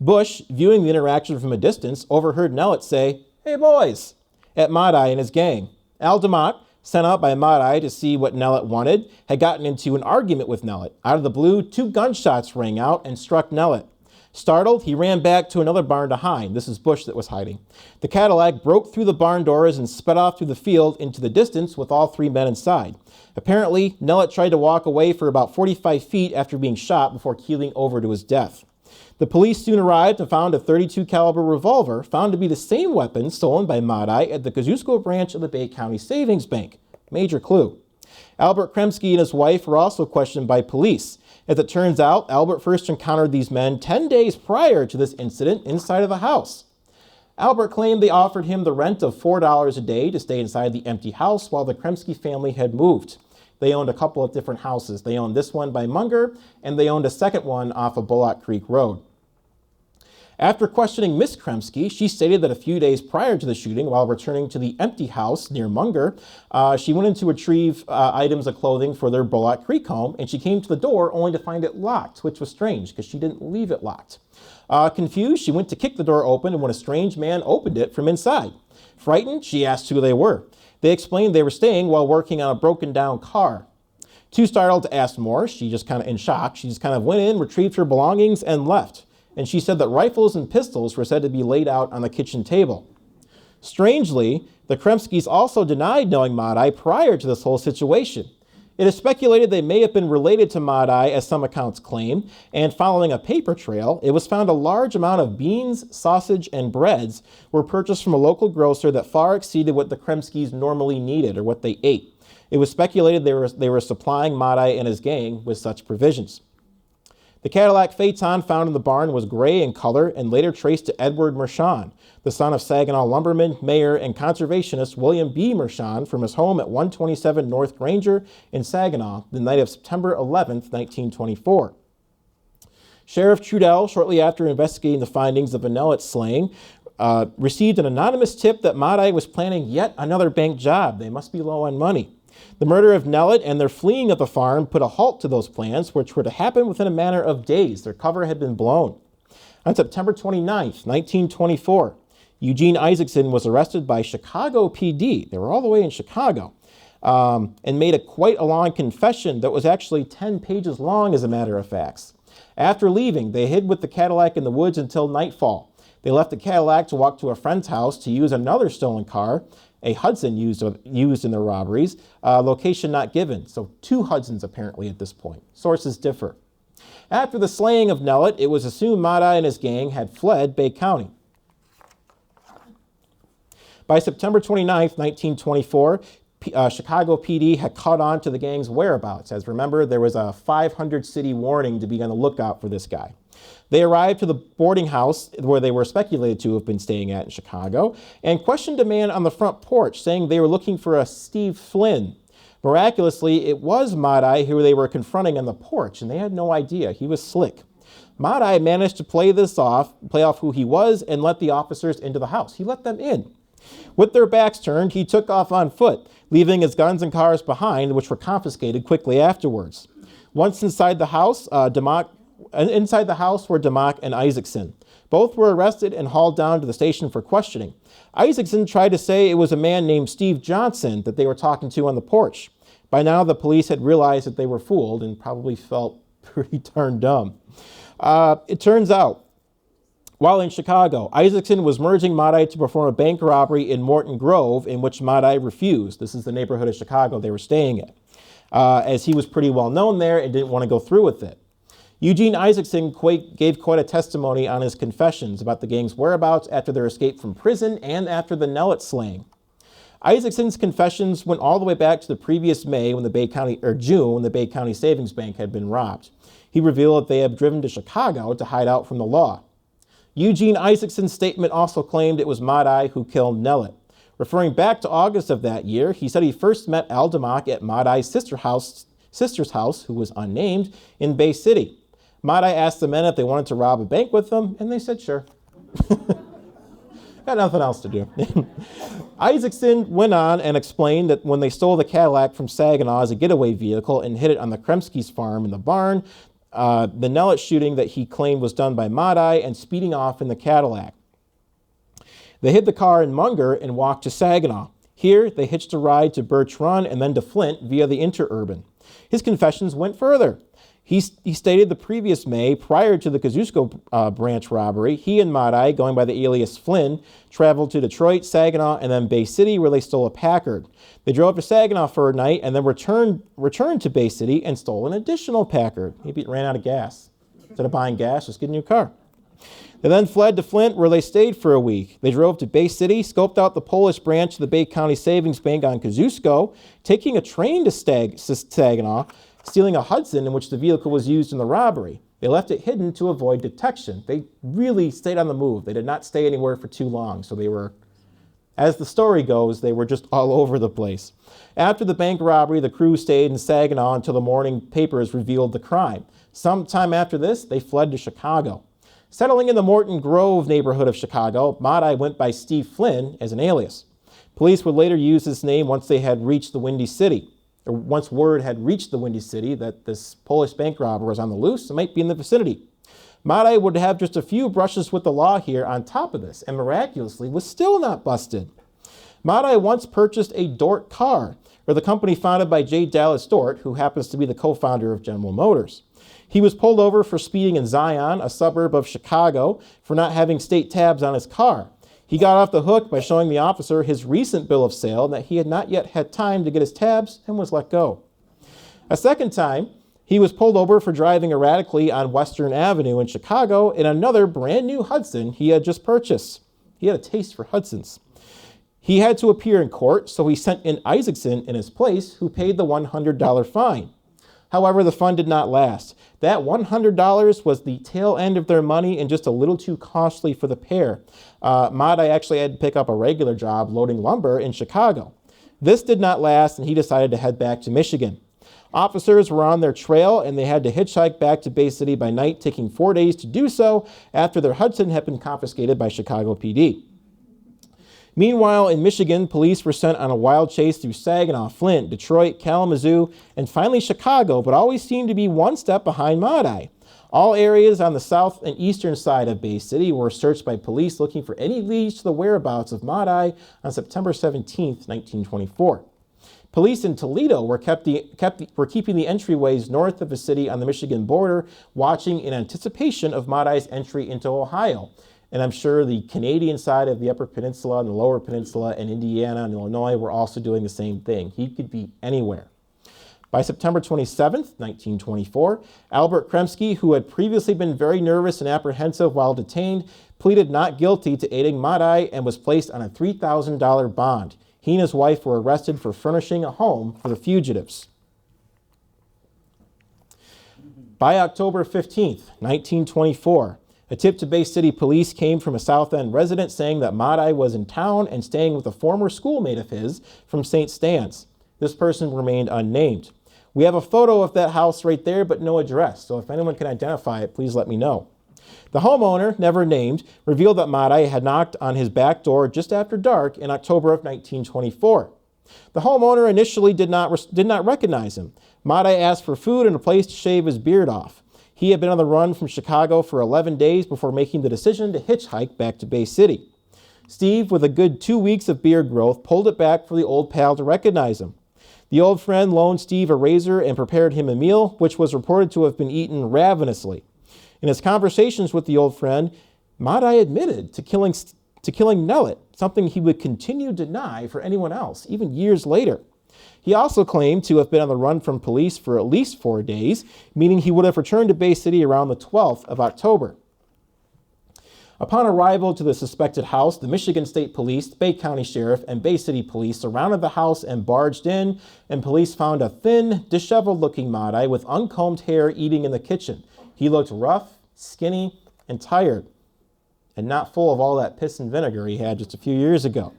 Bush, viewing the interaction from a distance, overheard Nellett say, "Hey boys," at Madaj and his gang. Al DeMock, sent out by Madaj to see what Nellett wanted, had gotten into an argument with Nellett. Out of the blue, 2 gunshots rang out and struck Nellett. Startled, he ran back to another barn to hide. This is Bush that was hiding. The Cadillac broke through the barn doors and sped off through the field into the distance with all 3 men inside. Apparently, Nellett tried to walk away for about 45 feet after being shot before keeling over to his death. The police soon arrived and found a .32 caliber revolver, found to be the same weapon stolen by Madaj at the Kosciuszko branch of the Bay County Savings Bank. Major clue. Albert Kremski and his wife were also questioned by police. As it turns out, Albert first encountered these men 10 days prior to this incident inside of a house. Albert claimed they offered him the rent of $4 a day to stay inside the empty house while the Kremski family had moved. They owned a couple of different houses. They owned this one by Munger, and they owned a second one off of Bullock Creek Road. After questioning Miss Kremski, she stated that a few days prior to the shooting, while returning to the empty house near Munger, she went in to retrieve items of clothing for their Bullock Creek home, and she came to the door only to find it locked, which was strange because she didn't leave it locked. Confused, she went to kick the door open, and when a strange man opened it from inside. Frightened, she asked who they were. They explained they were staying while working on a broken down car. Too startled to ask more, she just kind of in shock, she just kind of went in, retrieved her belongings, and left. And she said that rifles and pistols were said to be laid out on the kitchen table. Strangely, the Kremskis also denied knowing Madaj prior to this whole situation. It is speculated they may have been related to Madaj, as some accounts claim, and following a paper trail, it was found a large amount of beans, sausage, and breads were purchased from a local grocer that far exceeded what the Kremskis normally needed or what they ate. It was speculated they were supplying Madaj and his gang with such provisions. The Cadillac Phaeton found in the barn was gray in color and later traced to Edward Mershon, the son of Saginaw lumberman, mayor, and conservationist William B. Mershon, from his home at 127 North Granger in Saginaw the night of September 11, 1924. Sheriff Trudell, shortly after investigating the findings of a Nellett slaying, received an anonymous tip that Madaj was planning yet another bank job. They must be low on money. The murder of Nellett and their fleeing of the farm put a halt to those plans, which were to happen within a matter of days. Their cover had been blown. On September 29, 1924, Eugene Isaacson was arrested by Chicago PD. They were all the way in Chicago, and made quite a long confession that was actually 10 pages long, as a matter of fact. After leaving, they hid with the Cadillac in the woods until nightfall. They left the Cadillac to walk to a friend's house to use another stolen car, a Hudson used in their robberies, location not given. So 2 Hudsons apparently at this point. Sources differ. After the slaying of Nellett, it was assumed Madaj and his gang had fled Bay County. By September 29, 1924, Chicago PD had caught on to the gang's whereabouts. As remember, there was a 500-city warning to be on the lookout for this guy. They arrived to the boarding house where they were speculated to have been staying at in Chicago and questioned a man on the front porch saying they were looking for a Steve Flynn. Miraculously, it was Madaj who they were confronting on the porch, and they had no idea. He was slick. Madaj managed to play off who he was, and let the officers into the house. He let them in. With their backs turned, he took off on foot, leaving his guns and cars behind, which were confiscated quickly afterwards. Once inside the house, were DeMock and Isaacson. Both were arrested and hauled down to the station for questioning. Isaacson tried to say it was a man named Steve Johnson that they were talking to on the porch. By now, the police had realized that they were fooled and probably felt pretty darn dumb. It turns out, while in Chicago, Isaacson was merging Madaj to perform a bank robbery in Morton Grove, in which Madaj refused. This is the neighborhood of Chicago they were staying in, as he was pretty well known there and didn't want to go through with it. Eugene Isaacson gave quite a testimony on his confessions about the gang's whereabouts after their escape from prison and after the Nellett slaying. Isaacson's confessions went all the way back to the previous June, when the Bay County Savings Bank had been robbed. He revealed that they had driven to Chicago to hide out from the law. Eugene Isaacson's statement also claimed it was Madaj who killed Nellett. Referring back to August of that year, he said he first met Al DeMock at Madaj's sister's house, who was unnamed, in Bay City. Madaj asked the men if they wanted to rob a bank with them, and they said sure. Got nothing else to do. Isaacson went on and explained that when they stole the Cadillac from Saginaw as a getaway vehicle and hid it on the Kremsky's farm in the barn, the Nellet shooting that he claimed was done by Madaj and speeding off in the Cadillac. They hid the car in Munger and walked to Saginaw. Here, they hitched a ride to Birch Run and then to Flint via the interurban. His confessions went further. He stated the previous May, prior to the Kosciuszko branch robbery, he and Madaj, going by the alias Flynn, traveled to Detroit, Saginaw, and then Bay City, where they stole a Packard. They drove to Saginaw for a night and then returned to Bay City and stole an additional Packard. Maybe it ran out of gas. Instead of buying gas, just get a new car. They then fled to Flint, where they stayed for a week. They drove to Bay City, scoped out the Polish branch of the Bay County Savings Bank on Kosciuszko, taking a train to Saginaw, stealing a Hudson in which the vehicle was used in the robbery. They left it hidden to avoid detection. They really stayed on the move. They did not stay anywhere for too long, so they were, as the story goes, they were just all over the place. After the bank robbery, the crew stayed in Saginaw until the morning papers revealed the crime. Sometime after this, they fled to Chicago. Settling in the Morton Grove neighborhood of Chicago, Madaj went by Steve Flynn as an alias. Police would later use his name once they had reached the Windy City. Or once word had reached the Windy City that this Polish bank robber was on the loose and might be in the vicinity. Madaj would have just a few brushes with the law here on top of this, and miraculously was still not busted. Madaj once purchased a Dort car, or the company founded by J. Dallas Dort, who happens to be the co-founder of General Motors. He was pulled over for speeding in Zion, a suburb of Chicago, for not having state tabs on his car. He got off the hook by showing the officer his recent bill of sale that he had not yet had time to get his tabs and was let go. A second time, he was pulled over for driving erratically on Western Avenue in Chicago in another brand new Hudson he had just purchased. He had a taste for Hudsons. He had to appear in court, so he sent in Isaacson in his place, who paid the $100 fine. However, the fun did not last. That $100 was the tail end of their money and just a little too costly for the pair. Madaj actually had to pick up a regular job loading lumber in Chicago. This did not last, and he decided to head back to Michigan. Officers were on their trail, and they had to hitchhike back to Bay City by night, taking 4 days to do so after their Hudson had been confiscated by Chicago PD. Meanwhile, in Michigan, police were sent on a wild chase through Saginaw, Flint, Detroit, Kalamazoo, and finally Chicago, but always seemed to be one step behind Madaj. All areas on the south and eastern side of Bay City were searched by police looking for any leads to the whereabouts of Madaj on September 17, 1924. Police in Toledo were keeping the entryways north of the city on the Michigan border, watching in anticipation of Madaj's entry into Ohio. And I'm sure the Canadian side of the Upper Peninsula and the Lower Peninsula and Indiana and Illinois were also doing the same thing. He could be anywhere. By September 27, 1924, Albert Kremsky, who had previously been very nervous and apprehensive while detained, pleaded not guilty to aiding Madaj and was placed on a $3,000 bond. He and his wife were arrested for furnishing a home for the fugitives. By October 15, 1924, a tip to Bay City police came from a South End resident saying that Madaj was in town and staying with a former schoolmate of his from St. Stan's. This person remained unnamed. We have a photo of that house right there, but no address, so if anyone can identify it, please let me know. The homeowner, never named, revealed that Madaj had knocked on his back door just after dark in October of 1924. The homeowner initially did not recognize him. Madaj asked for food and a place to shave his beard off. He had been on the run from Chicago for 11 days before making the decision to hitchhike back to Bay City. Steve, with a good 2 weeks of beard growth, pulled it back for the old pal to recognize him. The old friend loaned Steve a razor and prepared him a meal, which was reported to have been eaten ravenously. In his conversations with the old friend, Madaj admitted to killing Nellet, something he would continue to deny for anyone else, even years later. He also claimed to have been on the run from police for at least 4 days, meaning he would have returned to Bay City around the 12th of October. Upon arrival to the suspected house, the Michigan State Police, Bay County Sheriff, and Bay City Police surrounded the house and barged in, and police found a thin, disheveled-looking Madaj with uncombed hair eating in the kitchen. He looked rough, skinny, and tired, and not full of all that piss and vinegar he had just a few years ago.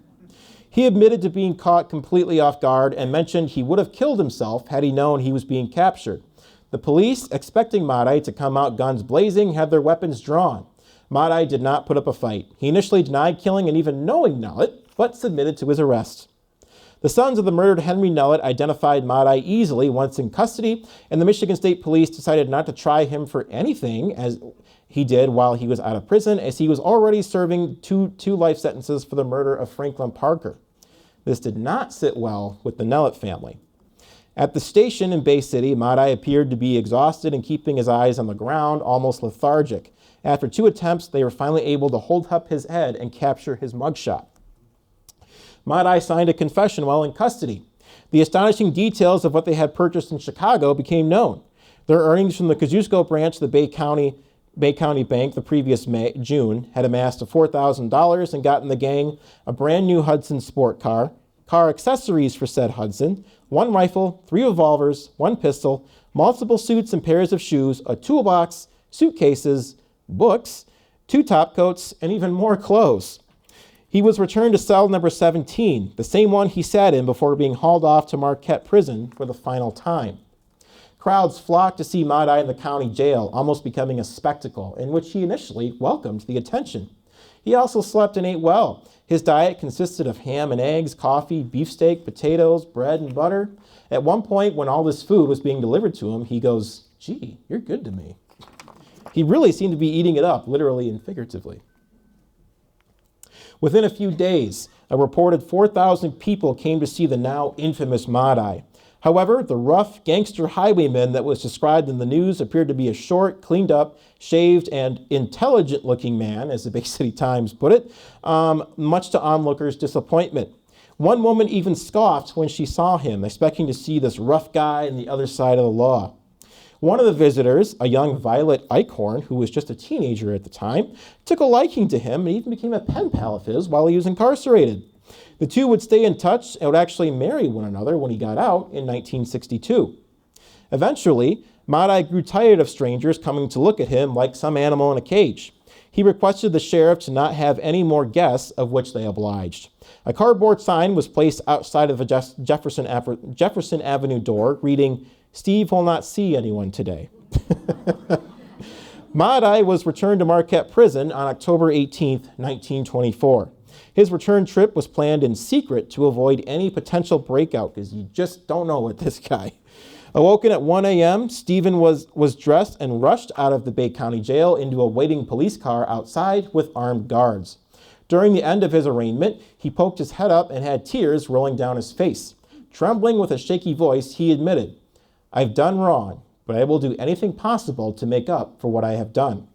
He admitted to being caught completely off guard and mentioned he would have killed himself had he known he was being captured. The police, expecting Madaj to come out guns blazing, had their weapons drawn. Madaj did not put up a fight. He initially denied killing and even knowing Nellet, but submitted to his arrest. The sons of the murdered Henry Nellet identified Madaj easily once in custody, and the Michigan State Police decided not to try him for anything as he did while he was out of prison, as he was already serving two life sentences for the murder of Franklin Parker. This did not sit well with the Nellet family. At the station in Bay City, Madaj appeared to be exhausted and keeping his eyes on the ground, almost lethargic. After 2 attempts, they were finally able to hold up his head and capture his mugshot. Madaj signed a confession while in custody. The astonishing details of what they had purchased in Chicago became known. Their earnings from the Kosciuszko branch of the Bay County Bank the previous June had amassed to $4,000 and gotten the gang a brand new Hudson sport car accessories for said Hudson, 1 rifle, 3 revolvers, 1 pistol, multiple suits and pairs of shoes, a toolbox, suitcases, books, 2 top coats, and even more clothes. He was returned to cell number 17, the same one he sat in before being hauled off to Marquette Prison for the final time. Crowds flocked to see Madaj in the county jail, almost becoming a spectacle, in which he initially welcomed the attention. He also slept and ate well. His diet consisted of ham and eggs, coffee, beefsteak, potatoes, bread, and butter. At one point, when all this food was being delivered to him, he goes, "Gee, you're good to me." He really seemed to be eating it up, literally and figuratively. Within a few days, a reported 4,000 people came to see the now infamous Madaj. However, the rough gangster highwayman that was described in the news appeared to be a short, cleaned up, shaved, and intelligent-looking man, as the Bay City Times put it, much to onlookers' disappointment. One woman even scoffed when she saw him, expecting to see this rough guy on the other side of the law. One of the visitors, a young Violet Eichhorn, who was just a teenager at the time, took a liking to him and even became a pen pal of his while he was incarcerated. The two would stay in touch and would actually marry one another when he got out in 1962. Eventually, Madaj grew tired of strangers coming to look at him like some animal in a cage. He requested the sheriff to not have any more guests, of which they obliged. A cardboard sign was placed outside of the Jefferson Avenue door reading, "Steve will not see anyone today." Madaj was returned to Marquette Prison on October 18, 1924. His return trip was planned in secret to avoid any potential breakout, because you just don't know with this guy. Awoken at 1 a.m., Stephen was dressed and rushed out of the Bay County Jail into a waiting police car outside with armed guards. During the end of his arraignment, he poked his head up and had tears rolling down his face. Trembling with a shaky voice, he admitted, "I've done wrong, but I will do anything possible to make up for what I have done."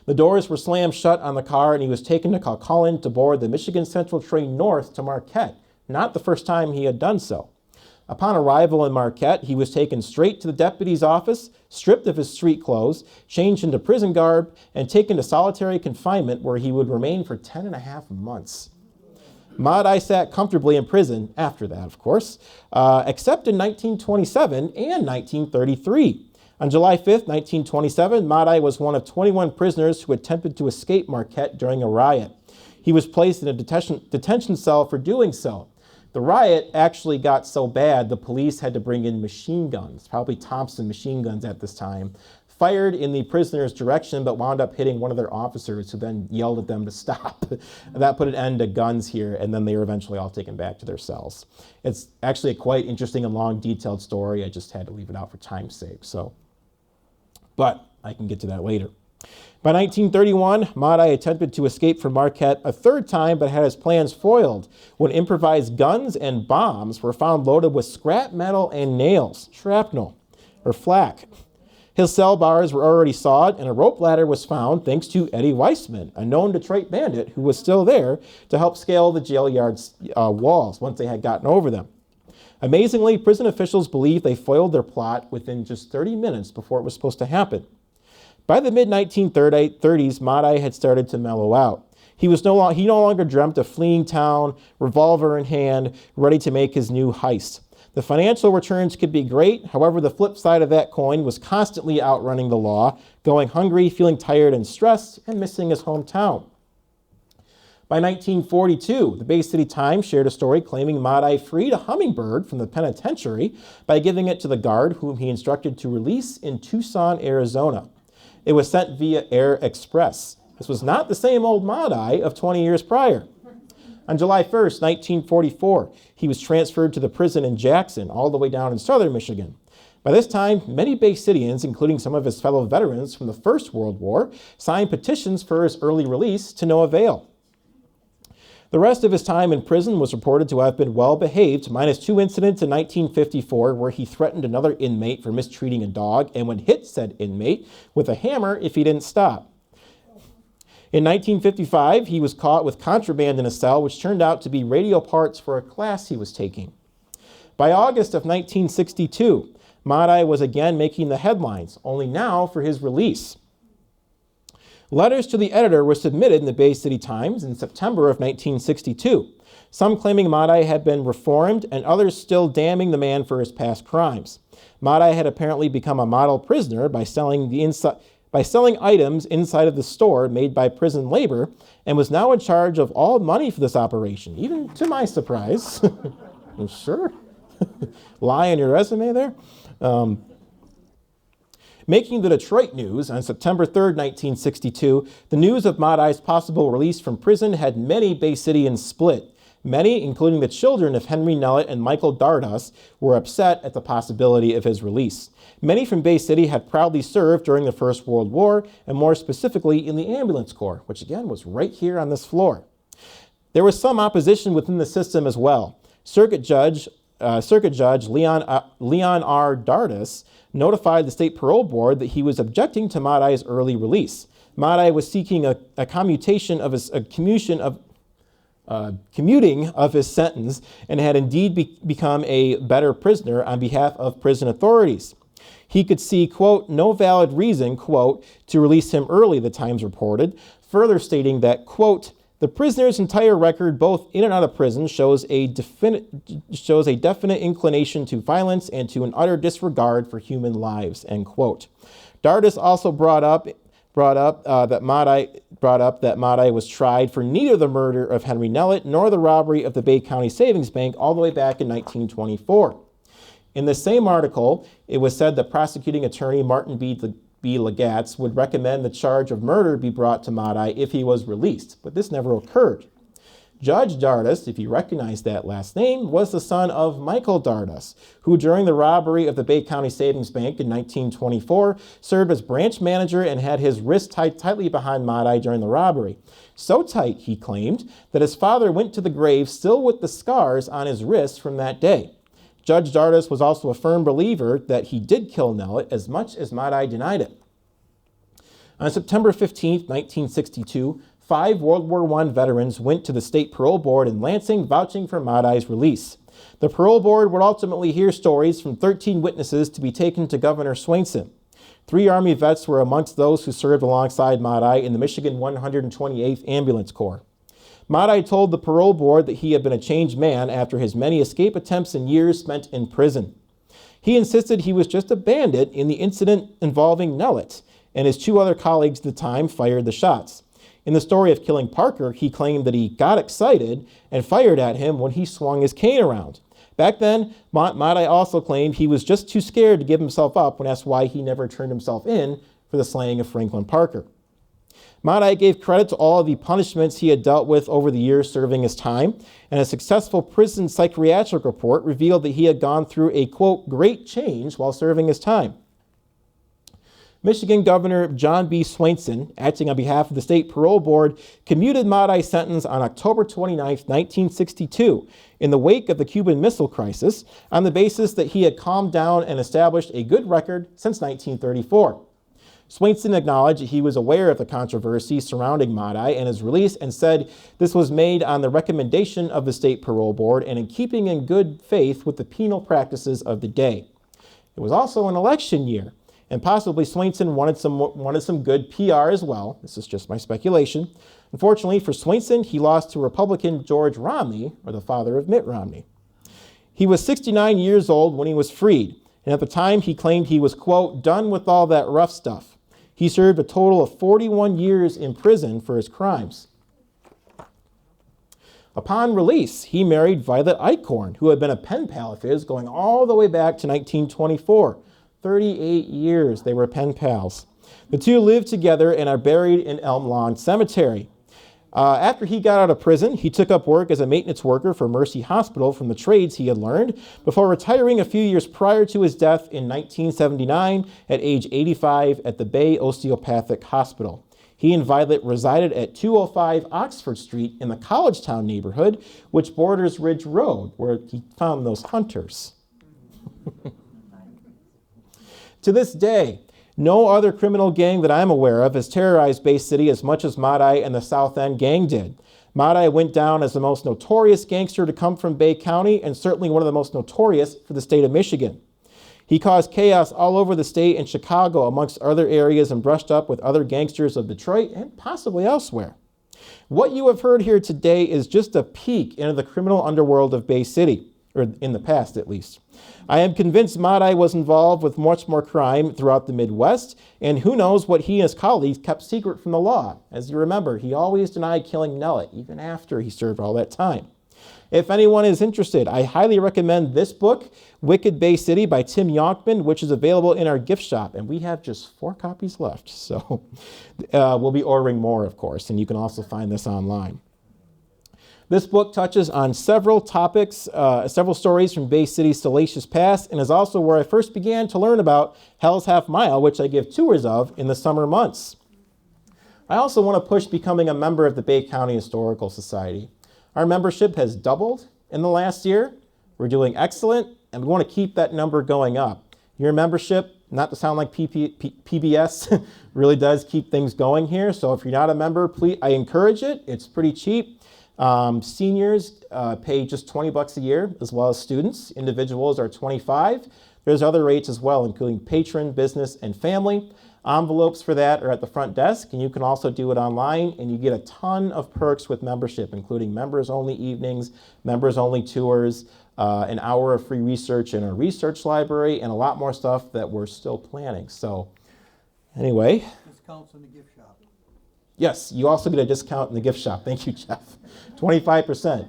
The doors were slammed shut on the car, and he was taken to Calcullen to board the Michigan Central train north to Marquette, not the first time he had done so. Upon arrival in Marquette, he was taken straight to the deputy's office, stripped of his street clothes, changed into prison garb, and taken to solitary confinement, where he would remain for 10.5 months. Madaj sat comfortably in prison after that, of course, except in 1927 and 1933. On July 5th, 1927, Madaj was one of 21 prisoners who attempted to escape Marquette during a riot. He was placed in a detention cell for doing so. The riot actually got so bad, the police had to bring in machine guns, probably Thompson machine guns at this time, fired in the prisoner's direction, but wound up hitting one of their officers, who then yelled at them to stop. That put an end to guns here, and then they were eventually all taken back to their cells. It's actually a quite interesting and long, detailed story. I just had to leave it out for time's sake. But I can get to that later. By 1931, Madaj attempted to escape from Marquette a third time, but had his plans foiled when improvised guns and bombs were found loaded with scrap metal and nails, shrapnel, or flak. His cell bars were already sawed, and a rope ladder was found thanks to Eddie Weissman, a known Detroit bandit who was still there to help scale the jail yard's walls once they had gotten over them. Amazingly, prison officials believe they foiled their plot within just 30 minutes before it was supposed to happen. By the mid-1930s, Madaj had started to mellow out. He no longer dreamt of fleeing town, revolver in hand, ready to make his new heist. The financial returns could be great. However, the flip side of that coin was constantly outrunning the law, going hungry, feeling tired and stressed, and missing his hometown. By 1942, the Bay City Times shared a story claiming Madaj freed a hummingbird from the penitentiary by giving it to the guard whom he instructed to release in Tucson, Arizona. It was sent via Air Express. This was not the same old Madaj of 20 years prior. On July 1st, 1944, he was transferred to the prison in Jackson, all the way down in southern Michigan. By this time, many Bay Cityans, including some of his fellow veterans from the First World War, signed petitions for his early release to no avail. The rest of his time in prison was reported to have been well behaved, minus 2 incidents in 1954 where he threatened another inmate for mistreating a dog and would hit said inmate with a hammer if he didn't stop. In 1955, he was caught with contraband in a cell, which turned out to be radio parts for a class he was taking. By August of 1962, Madaj was again making the headlines, only now for his release. Letters to the editor were submitted in the Bay City Times in September of 1962, some claiming Madaj had been reformed and others still damning the man for his past crimes. Madaj had apparently become a model prisoner by selling items inside of the store made by prison labor and was now in charge of all money for this operation, even to my surprise. Sure. Lie on your resume there. Making the Detroit News on September 3rd, 1962, the news of Madaj's possible release from prison had many Bay Cityans split. Many, including the children of Henry Nellet and Michael Dardas, were upset at the possibility of his release. Many from Bay City had proudly served during the First World War, and more specifically in the Ambulance Corps, which again was right here on this floor. There was some opposition within the system as well. Circuit Judge Leon R. Dardas notified the state parole board that he was objecting to Madaj's early release. Madaj was seeking a commuting of his sentence and had indeed become a better prisoner on behalf of prison authorities. He could see, quote, no valid reason, quote, to release him early, the Times reported, further stating that, quote, the prisoner's entire record, both in and out of prison, shows a definite inclination to violence and to an utter disregard for human lives, end quote. Dardas also brought up that Madaj was tried for neither the murder of Henry Nellet nor the robbery of the Bay County Savings Bank all the way back in 1924. In the same article, it was said that prosecuting attorney Martin B. Legatz would recommend the charge of murder be brought to Madaj if he was released, but this never occurred. Judge Dardas, if you recognize that last name, was the son of Michael Dardas, who during the robbery of the Bay County Savings Bank in 1924 served as branch manager and had his wrist tied tightly behind Madaj during the robbery. So tight, he claimed, that his father went to the grave still with the scars on his wrists from that day. Judge Dardas was also a firm believer that he did kill Nellet as much as Madaj denied it. On September 15, 1962, 5 World War I veterans went to the state parole board in Lansing vouching for Madaj's release. The parole board would ultimately hear stories from 13 witnesses to be taken to Governor Swainson. 3 Army vets were amongst those who served alongside Madaj in the Michigan 128th Ambulance Corps. Madaj told the parole board that he had been a changed man after his many escape attempts and years spent in prison. He insisted he was just a bandit in the incident involving Nellet, and his 2 other colleagues at the time fired the shots. In the story of killing Parker, he claimed that he got excited and fired at him when he swung his cane around. Back then, Madaj also claimed he was just too scared to give himself up when asked why he never turned himself in for the slaying of Franklin Parker. Madaj gave credit to all of the punishments he had dealt with over the years serving his time, and a successful prison psychiatric report revealed that he had gone through a, quote, great change while serving his time. Michigan Governor John B. Swainson, acting on behalf of the state parole board, commuted Madaj's sentence on October 29, 1962, in the wake of the Cuban Missile Crisis, on the basis that he had calmed down and established a good record since 1934. Swainson acknowledged that he was aware of the controversy surrounding Madaj and his release and said this was made on the recommendation of the state parole board and in keeping in good faith with the penal practices of the day. It was also an election year, and possibly Swainson wanted some good PR as well. This is just my speculation. Unfortunately for Swainson, he lost to Republican George Romney, or the father of Mitt Romney. He was 69 years old when he was freed, and at the time he claimed he was, quote, done with all that rough stuff. He served a total of 41 years in prison for his crimes. Upon release, he married Violet Eichhorn, who had been a pen pal of his going all the way back to 1924. 38 years they were pen pals. The two lived together and are buried in Elm Lawn Cemetery. After he got out of prison, he took up work as a maintenance worker for Mercy Hospital from the trades he had learned before retiring a few years prior to his death in 1979 at age 85 at the Bay Osteopathic Hospital. He and Violet resided at 205 Oxford Street in the Collegetown neighborhood, which borders Ridge Road, where he found those hunters. To this day, no other criminal gang that I'm aware of has terrorized Bay City as much as Madaj and the South End gang did. Madaj went down as the most notorious gangster to come from Bay County and certainly one of the most notorious for the state of Michigan. He caused chaos all over the state and Chicago amongst other areas and brushed up with other gangsters of Detroit and possibly elsewhere. What you have heard here today is just a peek into the criminal underworld of Bay City, or in the past at least. I am convinced Madaj was involved with much more crime throughout the Midwest, and who knows what he and his colleagues kept secret from the law. As you remember, he always denied killing Nellet, even after he served all that time. If anyone is interested, I highly recommend this book, Wicked Bay City by Tim Yonkman, which is available in our gift shop, and we have just 4 copies left, so we'll be ordering more, of course, and you can also find this online. This book touches on several topics, several stories from Bay City's salacious past, and is also where I first began to learn about Hell's Half Mile, which I give tours of in the summer months. I also want to push becoming a member of the Bay County Historical Society. Our membership has doubled in the last year. We're doing excellent, and we want to keep that number going up. Your membership, not to sound like PBS, really does keep things going here. So if you're not a member, please, I encourage it. It's pretty cheap. Seniors pay just $20 a year, as well as students. Individuals are $25. There's other rates as well, including patron, business, and family. Envelopes for that are at the front desk, and you can also do it online, and you get a ton of perks with membership, including members-only evenings, members-only tours, an hour of free research in our research library, and a lot more stuff that we're still planning. So anyway. Discounts in the gift shop. Yes, you also get a discount in the gift shop. Thank you, Jeff. 25%.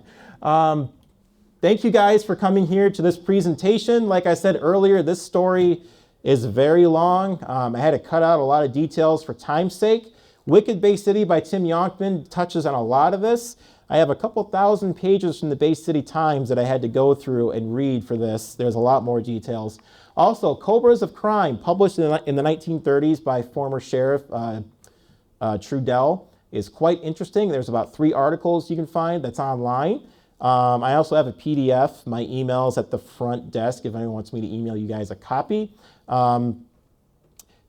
Thank you guys for coming here to this presentation. Like I said earlier, this story is very long. I had to cut out a lot of details for time's sake. Wicked Bay City by Tim Yonkman touches on a lot of this. I have a couple thousand pages from the Bay City Times that I had to go through and read for this. There's a lot more details. Also, Cobras of Crime, published in the 1930s by former Sheriff Trudell, is quite interesting. There's about 3 articles you can find that's online. I also have a PDF. My email's at the front desk if anyone wants me to email you guys a copy.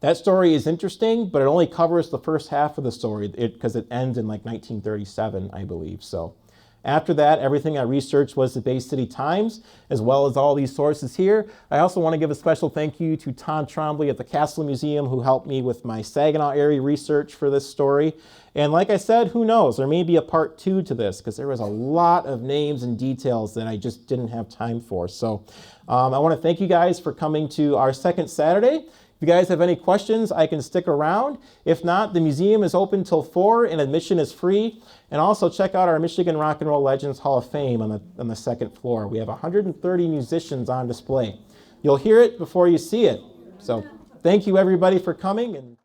That story is interesting, but it only covers the first half of the story because it ends in like 1937, I believe. So after that, everything I researched was the Bay City Times, as well as all these sources here. I also want to give a special thank you to Tom Trombley at the Castle Museum, who helped me with my Saginaw area research for this story. And like I said, who knows, there may be a part 2 to this, because there was a lot of names and details that I just didn't have time for. So I want to thank you guys for coming to our second Saturday. If you guys have any questions, I can stick around. If not, the museum is open till 4 and admission is free. And also check out our Michigan Rock and Roll Legends Hall of Fame on the second floor. We have 130 musicians on display. You'll hear it before you see it. So thank you everybody for coming. And